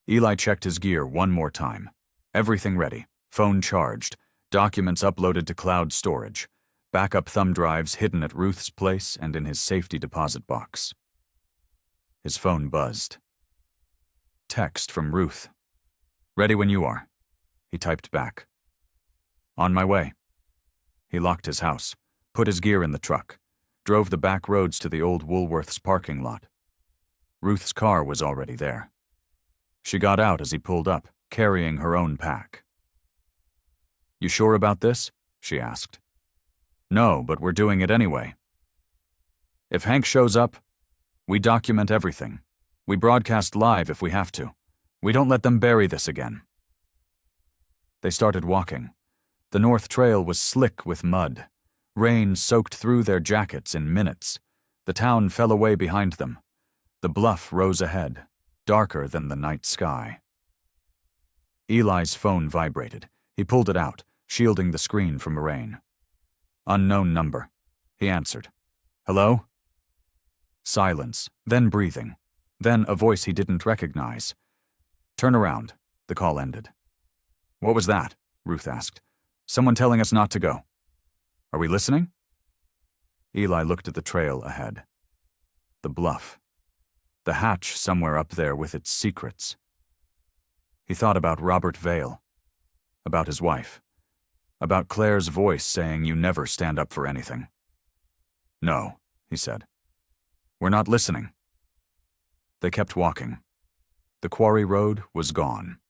Eli checked his gear one more time. Everything ready. Phone charged. Documents uploaded to cloud storage. Backup thumb drives hidden at Ruth's place and in his safety deposit box. His phone buzzed. Text from Ruth. "Ready when you are." He typed back. "On my way." He locked his house, put his gear in the truck, drove the back roads to the old Woolworth's parking lot. Ruth's car was already there. She got out as he pulled up, carrying her own pack. "You sure about this?" she asked. "No, but we're doing it anyway. If Hank shows up, we document everything. We broadcast live if we have to. We don't let them bury this again." They started walking. The North Trail was slick with mud. Rain soaked through their jackets in minutes. The town fell away behind them. The bluff rose ahead, darker than the night sky. Eli's phone vibrated. He pulled it out, shielding the screen from rain. "Unknown number." He answered. "Hello?" Silence, then breathing, then a voice he didn't recognize. "Turn around," the call ended. "What was that?" Ruth asked. "Someone telling us not to go. Are we listening?" Eli looked at the trail ahead. The bluff. The hatch somewhere up there with its secrets. He thought about Robert Vale, about his wife, about Claire's voice saying you never stand up for anything. "No," he said. "We're not listening." They kept walking. The quarry road was gone.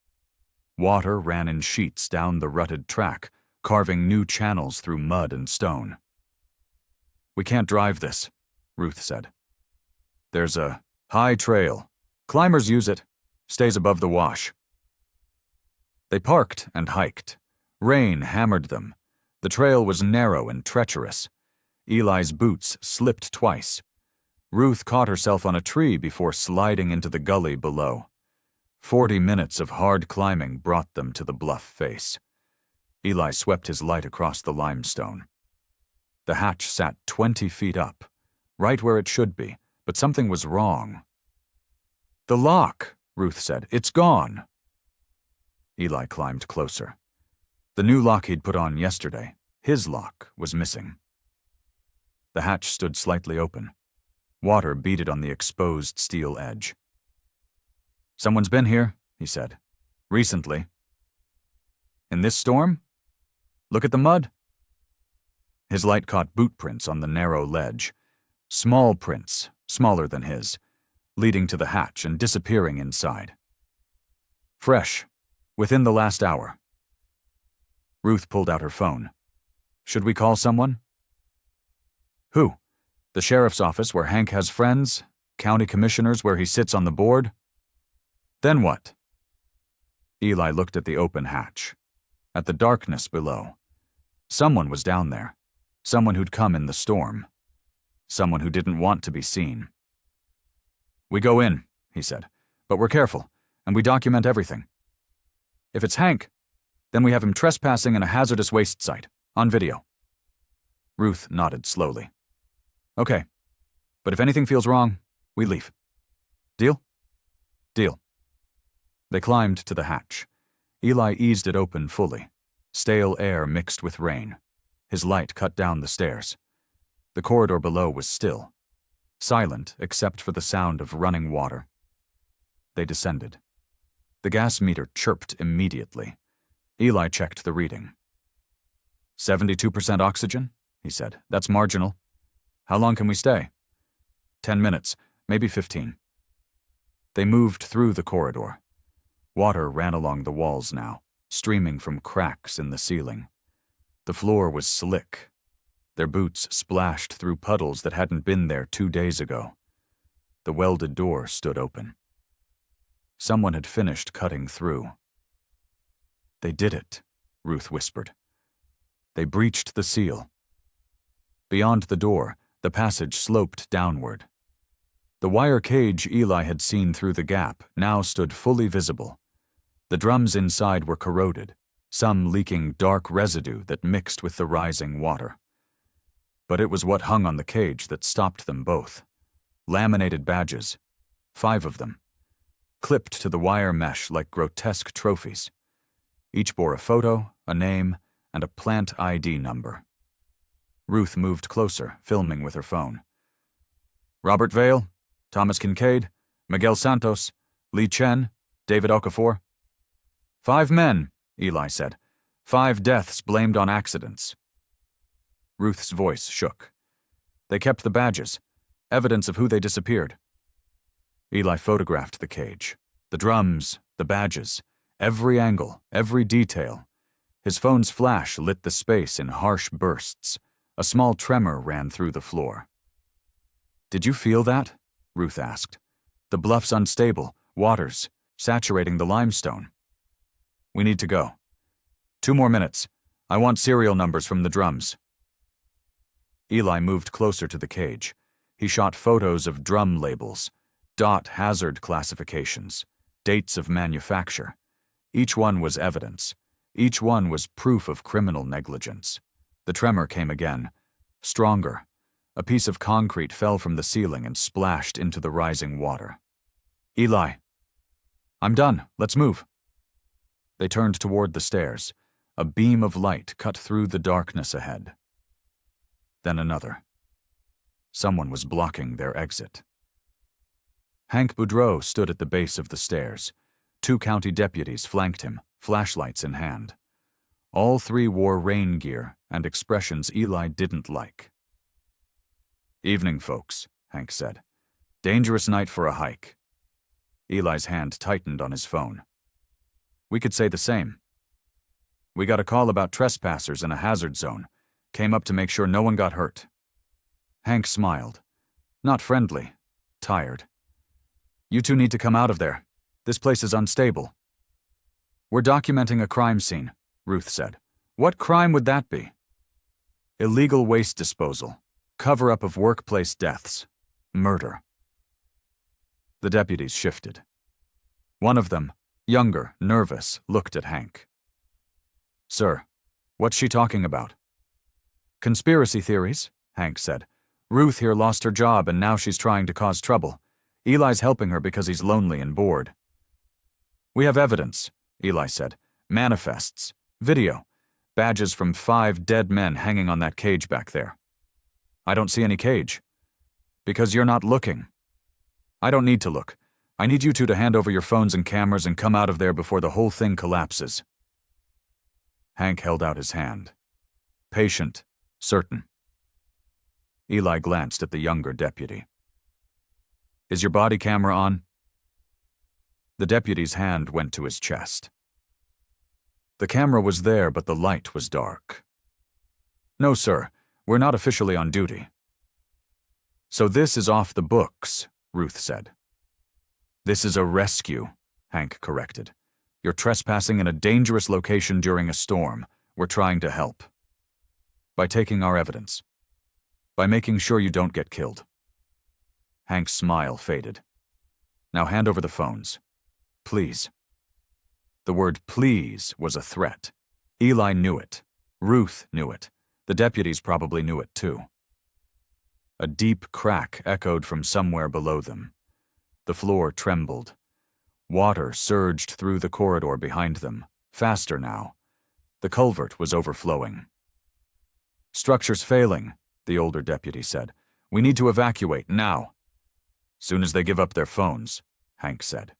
Water ran in sheets down the rutted track, carving new channels through mud and stone. "We can't drive this," Ruth said. "There's a high trail. Climbers use it. Stays above the wash." They parked and hiked. Rain hammered them. The trail was narrow and treacherous. Eli's boots slipped twice. Ruth caught herself on a tree before sliding into the gully below. 40 minutes of hard climbing brought them to the bluff face. Eli swept his light across the limestone. The hatch sat 20 feet up, right where it should be, but something was wrong. "The lock," Ruth said. "It's gone." Eli climbed closer. The new lock he'd put on yesterday, his lock, was missing. The hatch stood slightly open. Water beaded on the exposed steel edge. "Someone's been here," he said. "Recently." "In this storm? Look at the mud." His light caught boot prints on the narrow ledge. Small prints, smaller than his, leading to the hatch and disappearing inside. "Fresh. Within the last hour." Ruth pulled out her phone. "Should we call someone?" "Who? The sheriff's office where Hank has friends? County commissioners where he sits on the board?" "Then what?" Eli looked at the open hatch, at the darkness below. Someone was down there. Someone who'd come in the storm. Someone who didn't want to be seen. "We go in," he said, "but we're careful, and we document everything. If it's Hank..." Then we have him trespassing in a hazardous waste site, on video. Ruth nodded slowly. Okay, but if anything feels wrong, we leave. Deal? Deal. They climbed to the hatch. Eli eased it open fully. Stale air mixed with rain. His light cut down the stairs. The corridor below was still, silent except for the sound of running water. They descended. The gas meter chirped immediately. Eli checked the reading. 72% oxygen, he said. That's marginal. How long can we stay? 10 minutes, maybe 15. They moved through the corridor. Water ran along the walls now, streaming from cracks in the ceiling. The floor was slick. Their boots splashed through puddles that hadn't been there 2 days ago. The welded door stood open. Someone had finished cutting through. They did it, Ruth whispered. They breached the seal. Beyond the door, the passage sloped downward. The wire cage Eli had seen through the gap now stood fully visible. The drums inside were corroded, some leaking dark residue that mixed with the rising water. But it was what hung on the cage that stopped them both. Laminated badges, 5 of them, clipped to the wire mesh like grotesque trophies. Each bore a photo, a name, and a plant ID number. Ruth moved closer, filming with her phone. Robert Vale, Thomas Kincaid, Miguel Santos, Lee Chen, David Okafor. 5 men, Eli said. 5 deaths blamed on accidents. Ruth's voice shook. They kept the badges, evidence of who they disappeared. Eli photographed the cage, the drums, the badges, every angle, every detail. His phone's flash lit the space in harsh bursts. A small tremor ran through the floor. Did you feel that? Ruth asked. The bluff's unstable, waters, saturating the limestone. We need to go. 2 more minutes. I want serial numbers from the drums. Eli moved closer to the cage. He shot photos of drum labels, dot hazard classifications, dates of manufacture. Each one was evidence. Each one was proof of criminal negligence. The tremor came again, stronger. A piece of concrete fell from the ceiling and splashed into the rising water. Eli. I'm done. Let's move. They turned toward the stairs. A beam of light cut through the darkness ahead. Then another. Someone was blocking their exit. Hank Boudreau stood at the base of the stairs. 2 county deputies flanked him, flashlights in hand. All 3 wore rain gear and expressions Eli didn't like. Evening, folks, Hank said. Dangerous night for a hike. Eli's hand tightened on his phone. We could say the same. We got a call about trespassers in a hazard zone. Came up to make sure no one got hurt. Hank smiled. Not friendly. Tired. You 2 need to come out of there. This place is unstable. We're documenting a crime scene, Ruth said. What crime would that be? Illegal waste disposal. Cover-up of workplace deaths. Murder. The deputies shifted. One of them, younger, nervous, looked at Hank. Sir, what's she talking about? Conspiracy theories, Hank said. Ruth here lost her job and now she's trying to cause trouble. Eli's helping her because he's lonely and bored. We have evidence, Eli said. Manifests. Video. Badges from 5 dead men hanging on that cage back there. I don't see any cage. Because you're not looking. I don't need to look. I need you 2 to hand over your phones and cameras and come out of there before the whole thing collapses. Hank held out his hand. Patient. Certain. Eli glanced at the younger deputy. Is your body camera on? The deputy's hand went to his chest. The camera was there, but the light was dark. No, sir. We're not officially on duty. So this is off the books, Ruth said. This is a rescue, Hank corrected. You're trespassing in a dangerous location during a storm. We're trying to help. By taking our evidence. By making sure you don't get killed. Hank's smile faded. Now hand over the phones. Please. The word please was a threat. Eli knew it. Ruth knew it. The deputies probably knew it too. A deep crack echoed from somewhere below them. The floor trembled. Water surged through the corridor behind them, faster now. The culvert was overflowing. "Structure's failing," the older deputy said. "We need to evacuate, now." "Soon as they give up their phones," Hank said.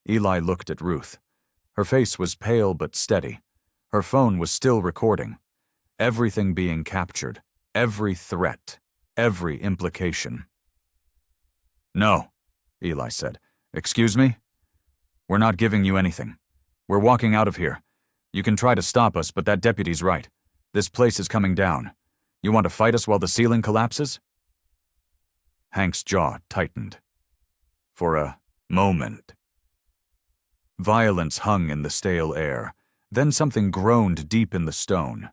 Eli looked at Ruth. Her face was pale but steady. Her phone was still recording. Everything being captured. Every threat. Every implication. "No," Eli said. "Excuse me? We're not giving you anything. We're walking out of here. You can try to stop us, but that deputy's right. This place is coming down. You want to fight us while the ceiling collapses?" Hank's jaw tightened. For a moment. Violence hung in the stale air. Then something groaned deep in the stone.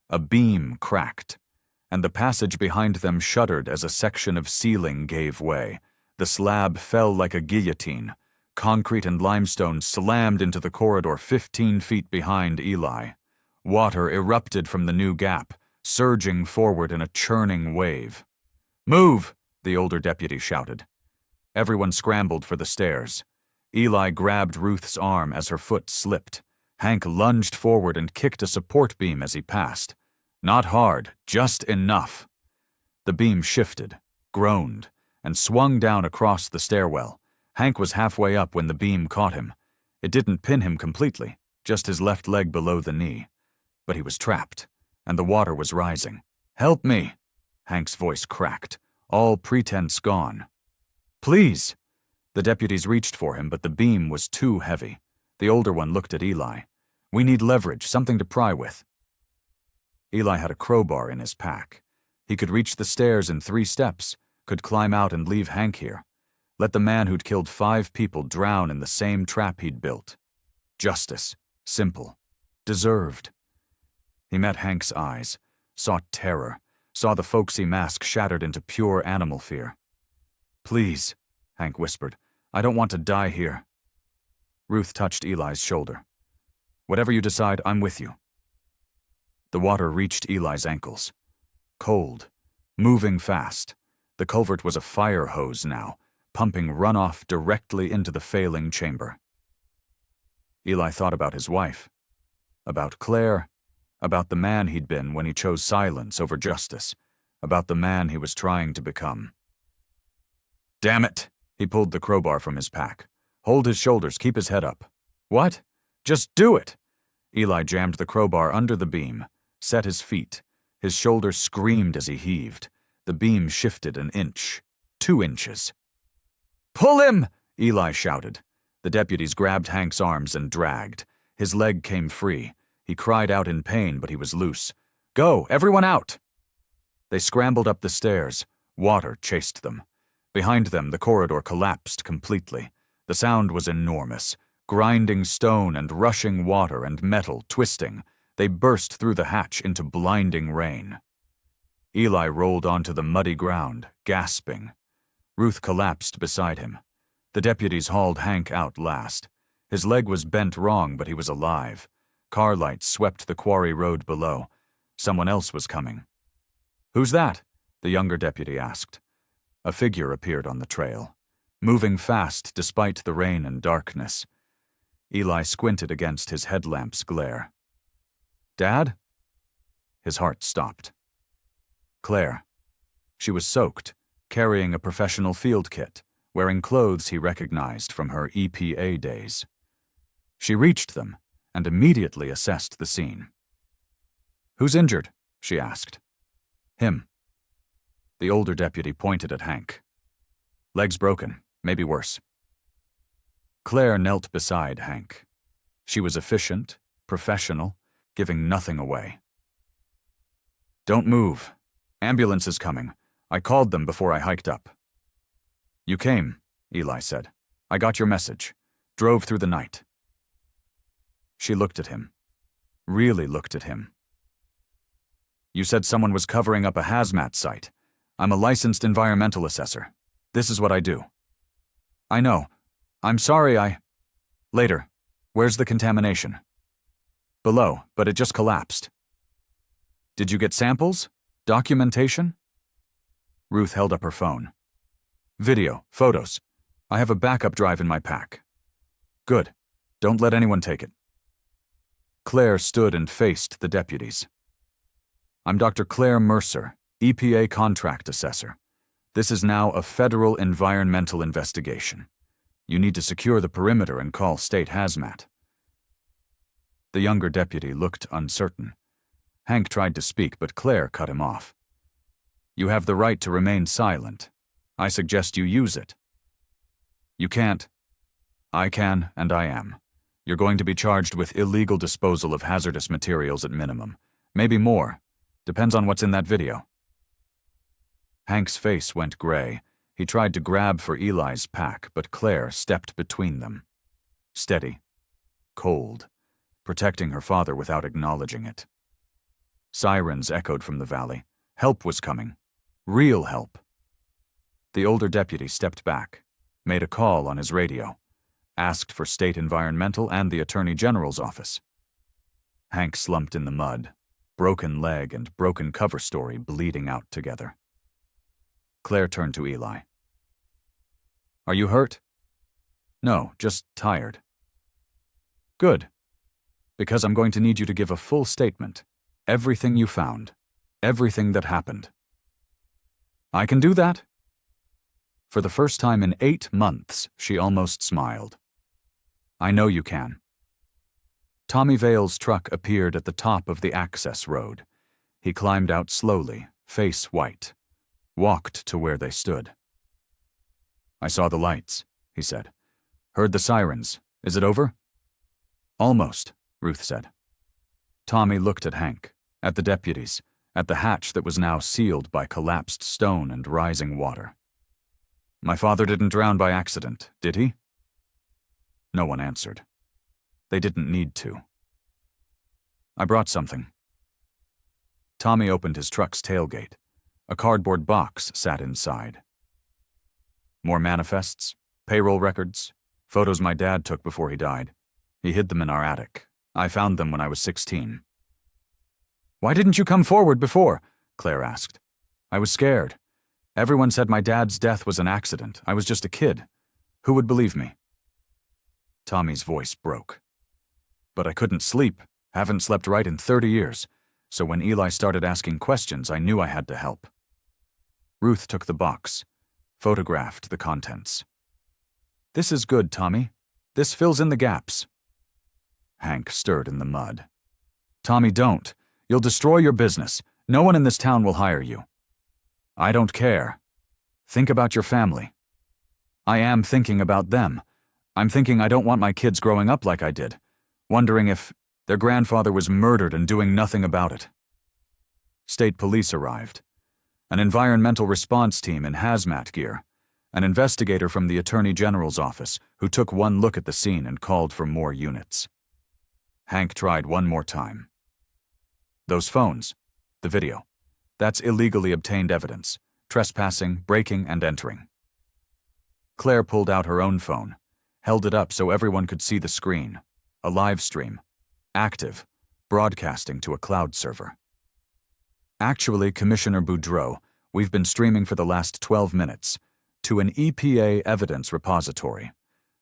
A beam cracked, and the passage behind them shuddered as a section of ceiling gave way. The slab fell like a guillotine. Concrete and limestone slammed into the corridor 15 feet behind Eli. Water erupted from the new gap, surging forward in a churning wave. "Move!" the older deputy shouted. Everyone scrambled for the stairs. Eli grabbed Ruth's arm as her foot slipped. Hank lunged forward and kicked a support beam as he passed. Not hard, just enough. The beam shifted, groaned, and swung down across the stairwell. Hank was halfway up when the beam caught him. It didn't pin him completely, just his left leg below the knee. But he was trapped, and the water was rising. "Help me!" Hank's voice cracked, all pretense gone. "Please!" The deputies reached for him, but the beam was too heavy. The older one looked at Eli. "We need leverage, something to pry with." Eli had a crowbar in his pack. He could reach the stairs in 3 steps, could climb out and leave Hank here. Let the man who'd killed 5 people drown in the same trap he'd built. Justice. Simple. Deserved. He met Hank's eyes, saw terror, saw the folksy mask shattered into pure animal fear. "Please," Hank whispered. "I don't want to die here." Ruth touched Eli's shoulder. "Whatever you decide, I'm with you." The water reached Eli's ankles. Cold. Moving fast. The culvert was a fire hose now, pumping runoff directly into the failing chamber. Eli thought about his wife. About Claire. About the man he'd been when he chose silence over justice. About the man he was trying to become. "Damn it!" He pulled the crowbar from his pack. "Hold his shoulders, keep his head up." "What? Just do it!" Eli jammed the crowbar under the beam, set his feet. His shoulders screamed as he heaved. The beam shifted an inch. 2 inches. "Pull him!" Eli shouted. The deputies grabbed Hank's arms and dragged. His leg came free. He cried out in pain, but he was loose. "Go, everyone out!" They scrambled up the stairs. Water chased them. Behind them, the corridor collapsed completely. The sound was enormous. Grinding stone and rushing water and metal twisting. They burst through the hatch into blinding rain. Eli rolled onto the muddy ground, gasping. Ruth collapsed beside him. The deputies hauled Hank out last. His leg was bent wrong, but he was alive. Car lights swept the quarry road below. Someone else was coming. "Who's that?" the younger deputy asked. A figure appeared on the trail, moving fast despite the rain and darkness. Eli squinted against his headlamp's glare. "Dad?" His heart stopped. Claire. She was soaked, carrying a professional field kit, wearing clothes he recognized from her EPA days. She reached them and immediately assessed the scene. "Who's injured?" she asked. "Him." The older deputy pointed at Hank. "Leg's broken, maybe worse." Claire knelt beside Hank. She was efficient, professional, giving nothing away. "Don't move. Ambulance is coming. I called them before I hiked up." "You came," Eli said. "I got your message. Drove through the night." She looked at him. Really looked at him. "You said someone was covering up a hazmat site. I'm a licensed environmental assessor. This is what I do." "I know. I'm sorry I—" "Later. Where's the contamination?" Below, but it just collapsed. Did you get samples? Documentation? Ruth held up her phone. Video, photos. I have a backup drive in my pack. Good. Don't let anyone take it. Claire stood and faced the deputies. I'm Dr. Claire Mercer, EPA contract assessor. This is now a federal environmental investigation. You need to secure the perimeter and call state hazmat. The younger deputy looked uncertain. Hank tried to speak, but Claire cut him off. You have the right to remain silent. I suggest you use it. You can't. I can, and I am. You're going to be charged with illegal disposal of hazardous materials at minimum. Maybe more. Depends on what's in that video. Hank's face went gray. He tried to grab for Eli's pack, but Claire stepped between them. Steady. Cold. Protecting her father without acknowledging it. Sirens echoed from the valley. Help was coming. Real help. The older deputy stepped back, made a call on his radio, asked for state environmental and the Attorney General's office. Hank slumped in the mud, broken leg and broken cover story bleeding out together. Claire turned to Eli. Are you hurt? No, just tired. Good. Because I'm going to need you to give a full statement. Everything you found. Everything that happened. I can do that. For the first time in 8 months, she almost smiled. I know you can. Tommy Vale's truck appeared at the top of the access road. He climbed out slowly, face white, walked to where they stood. I saw the lights, he said. Heard the sirens. Is it over? Almost, Ruth said. Tommy looked at Hank, at the deputies, at the hatch that was now sealed by collapsed stone and rising water. My father didn't drown by accident, did he? No one answered. They didn't need to. I brought something. Tommy opened his truck's tailgate. A cardboard box sat inside. More manifests, payroll records, photos my dad took before he died. He hid them in our attic. I found them when I was 16. Why didn't you come forward before? Claire asked. I was scared. Everyone said my dad's death was an accident. I was just a kid. Who would believe me? Tommy's voice broke. But I couldn't sleep. Haven't slept right in 30 years. So when Eli started asking questions, I knew I had to help. Ruth took the box, photographed the contents. This is good, Tommy. This fills in the gaps. Hank stirred in the mud. Tommy, don't. You'll destroy your business. No one in this town will hire you. I don't care. Think about your family. I am thinking about them. I'm thinking I don't want my kids growing up like I did, wondering if their grandfather was murdered and doing nothing about it. State police arrived. An environmental response team in hazmat gear. An investigator from the Attorney General's office who took one look at the scene and called for more units. Hank tried one more time. Those phones, the video, that's illegally obtained evidence, trespassing, breaking, and entering. Claire pulled out her own phone, held it up so everyone could see the screen, a live stream, active, broadcasting to a cloud server. Actually, Commissioner Boudreau, we've been streaming for the last 12 minutes to an EPA evidence repository.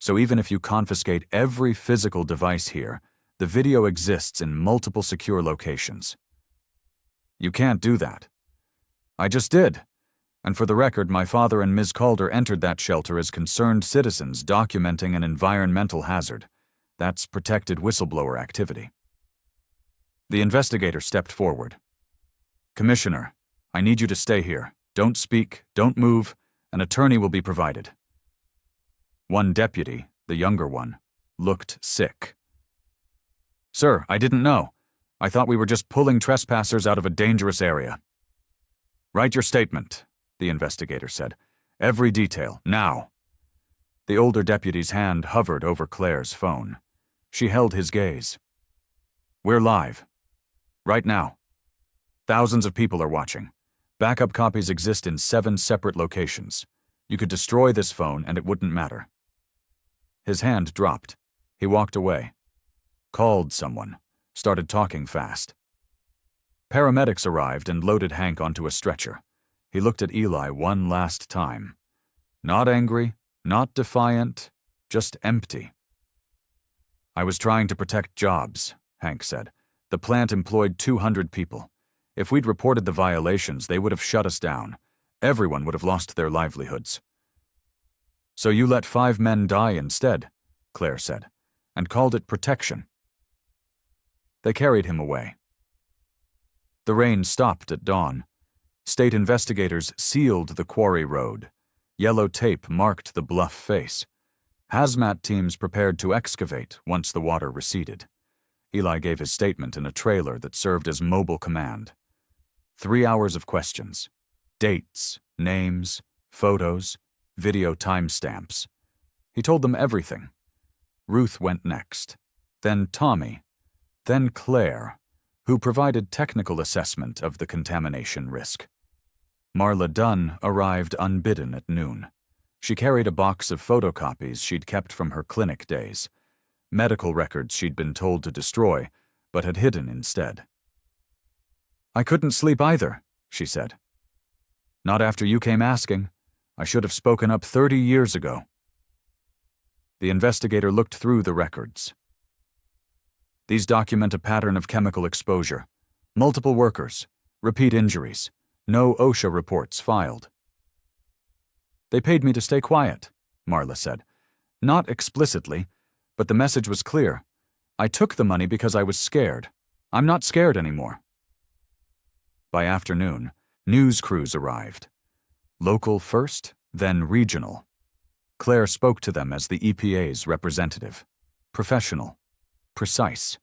So even if you confiscate every physical device here, the video exists in multiple secure locations. You can't do that. I just did. And for the record, my father and Ms. Calder entered that shelter as concerned citizens documenting an environmental hazard. That's protected whistleblower activity. The investigator stepped forward. Commissioner, I need you to stay here. Don't speak, don't move. An attorney will be provided. One deputy, the younger one, looked sick. Sir, I didn't know. I thought we were just pulling trespassers out of a dangerous area. Write your statement, the investigator said. Every detail, now. The older deputy's hand hovered over Claire's phone. She held his gaze. We're live. Right now. Thousands of people are watching. Backup copies exist in 7 separate locations. You could destroy this phone and it wouldn't matter. His hand dropped. He walked away. Called someone. started talking fast. Paramedics arrived and loaded Hank onto a stretcher. He looked at Eli one last time. Not angry, not defiant, just empty. "I was trying to protect jobs," Hank said. "The plant employed 200 people. If we'd reported the violations, they would have shut us down. Everyone would have lost their livelihoods." "So you let 5 men die instead," Claire said, "and called it protection." They carried him away. The rain stopped at dawn. State investigators sealed the quarry road. Yellow tape marked the bluff face. Hazmat teams prepared to excavate once the water receded. Eli gave his statement in a trailer that served as mobile command. 3 hours of questions. Dates, names, photos, video timestamps. He told them everything. Ruth went next, then Tommy, then Claire, who provided technical assessment of the contamination risk. Marla Dunn arrived unbidden at noon. She carried a box of photocopies she'd kept from her clinic days, medical records she'd been told to destroy, but had hidden instead. "I couldn't sleep either," she said. "Not after you came asking. I should have spoken up 30 years ago." The investigator looked through the records. "These document a pattern of chemical exposure. Multiple workers, repeat injuries, no OSHA reports filed." "They paid me to stay quiet," Marla said. "Not explicitly, but the message was clear. I took the money because I was scared. I'm not scared anymore." By afternoon, news crews arrived. Local first, then regional. Claire spoke to them as the EPA's representative. Professional. Precise.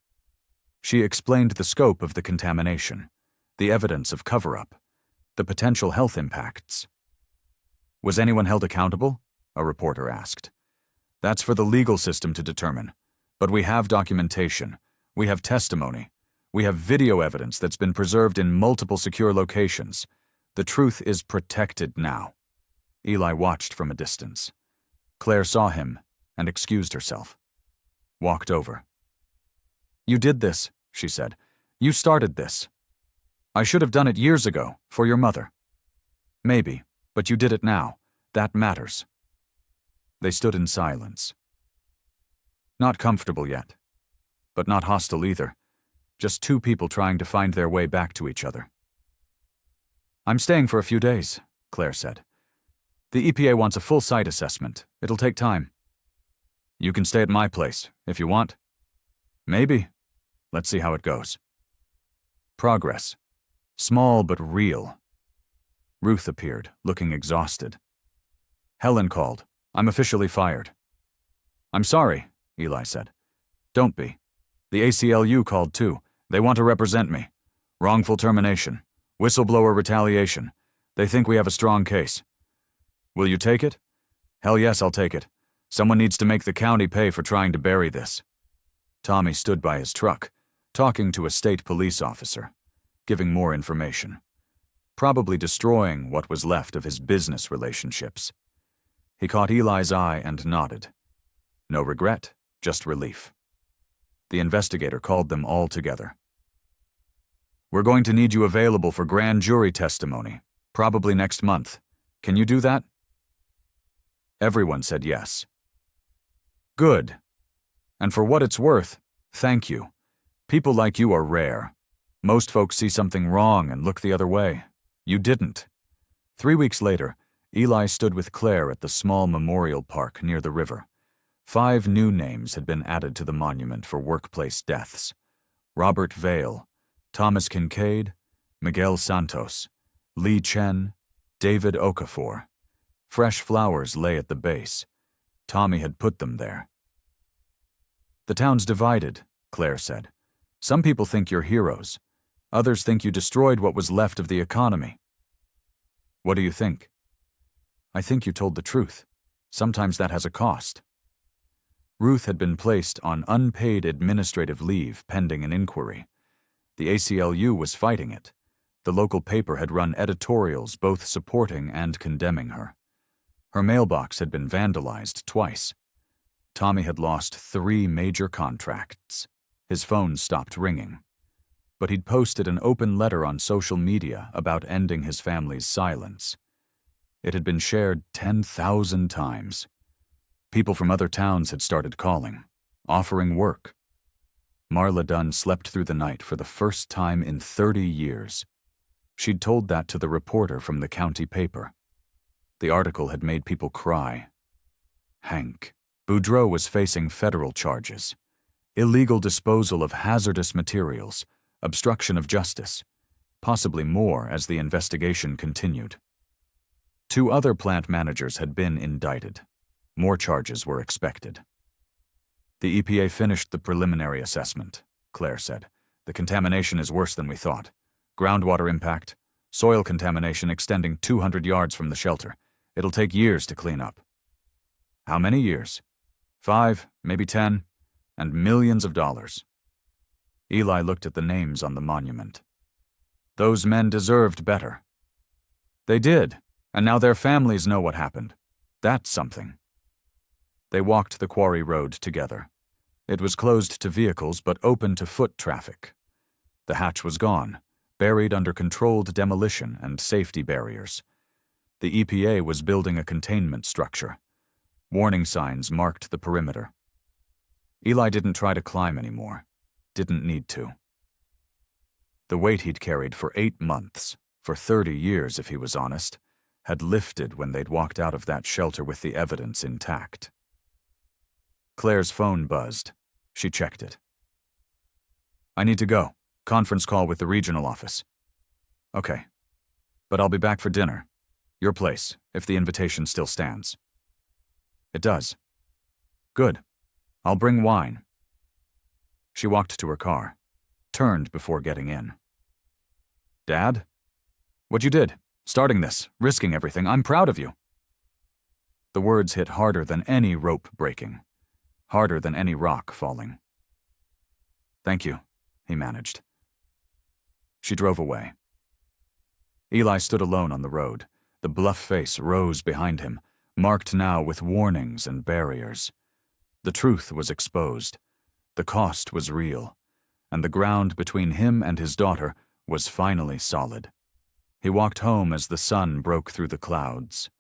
She explained the scope of the contamination, the evidence of cover-up, the potential health impacts. "Was anyone held accountable?" a reporter asked. "That's for the legal system to determine. But we have documentation. We have testimony. We have video evidence that's been preserved in multiple secure locations. The truth is protected now." Eli watched from a distance. Claire saw him and excused herself. Walked over. "You did this," she said. "You started this. I should have done it years ago, for your mother. Maybe, but you did it now. That matters." They stood in silence. Not comfortable yet, but not hostile either. Just two people trying to find their way back to each other. "I'm staying for a few days," Claire said. "The EPA wants a full site assessment. It'll take time." "You can stay at my place, if you want." "Maybe. Let's see how it goes." Progress. Small but real. Ruth appeared, looking exhausted. Helen called. "I'm officially fired." "I'm sorry," Eli said. "Don't be. The ACLU called too. They want to represent me. Wrongful termination. Whistleblower retaliation. They think we have a strong case." "Will you take it?" "Hell yes, I'll take it. Someone needs to make the county pay for trying to bury this." Tommy stood by his truck, talking to a state police officer, giving more information, probably destroying what was left of his business relationships. He caught Eli's eye and nodded. No regret, just relief. The investigator called them all together. "We're going to need you available for grand jury testimony, probably next month. Can you do that?" Everyone said yes. "Good. And for what it's worth, thank you. People like you are rare. Most folks see something wrong and look the other way. You didn't." 3 weeks later, Eli stood with Claire at the small memorial park near the river. 5 new names had been added to the monument for workplace deaths. Robert Vale, Thomas Kincaid, Miguel Santos, Lee Chen, David Okafor. Fresh flowers lay at the base. Tommy had put them there. "The town's divided," Claire said. "Some people think you're heroes. Others think you destroyed what was left of the economy." "What do you think?" "I think you told the truth. Sometimes that has a cost." Ruth had been placed on unpaid administrative leave pending an inquiry. The ACLU was fighting it. The local paper had run editorials both supporting and condemning her. Her mailbox had been vandalized twice. Tommy had lost 3 major contracts. His phone stopped ringing. But he'd posted an open letter on social media about ending his family's silence. It had been shared 10,000 times. People from other towns had started calling, offering work. Marla Dunn slept through the night for the first time in 30 years. She'd told that to the reporter from the county paper. The article had made people cry. Hank Boudreau was facing federal charges: illegal disposal of hazardous materials, obstruction of justice, possibly more as the investigation continued. 2 other plant managers had been indicted. More charges were expected. The EPA finished the preliminary assessment, Claire said. The contamination is worse than we thought. Groundwater impact, soil contamination extending 200 yards from the shelter. It'll take years to clean up. How many years? 5, maybe 10, and millions of dollars. Eli looked at the names on the monument. Those men deserved better. They did, and now their families know what happened. That's something. They walked the quarry road together. It was closed to vehicles but open to foot traffic. The hatch was gone, buried under controlled demolition and safety barriers. The EPA was building a containment structure. Warning signs marked the perimeter. Eli didn't try to climb anymore. Didn't need to. The weight he'd carried for 8 months, for 30 years if he was honest, had lifted when they'd walked out of that shelter with the evidence intact. Claire's phone buzzed. She checked it. I need to go. Conference call with the regional office. Okay. But I'll be back for dinner. Your place, if the invitation still stands. It does. Good. I'll bring wine. She walked to her car, turned before getting in. Dad? What you did, starting this, risking everything, I'm proud of you. The words hit harder than any rope breaking, harder than any rock falling. Thank you, he managed. She drove away. Eli stood alone on the road. The bluff face rose behind him, marked now with warnings and barriers. The truth was exposed. The cost was real, and the ground between him and his daughter was finally solid. He walked home as the sun broke through the clouds.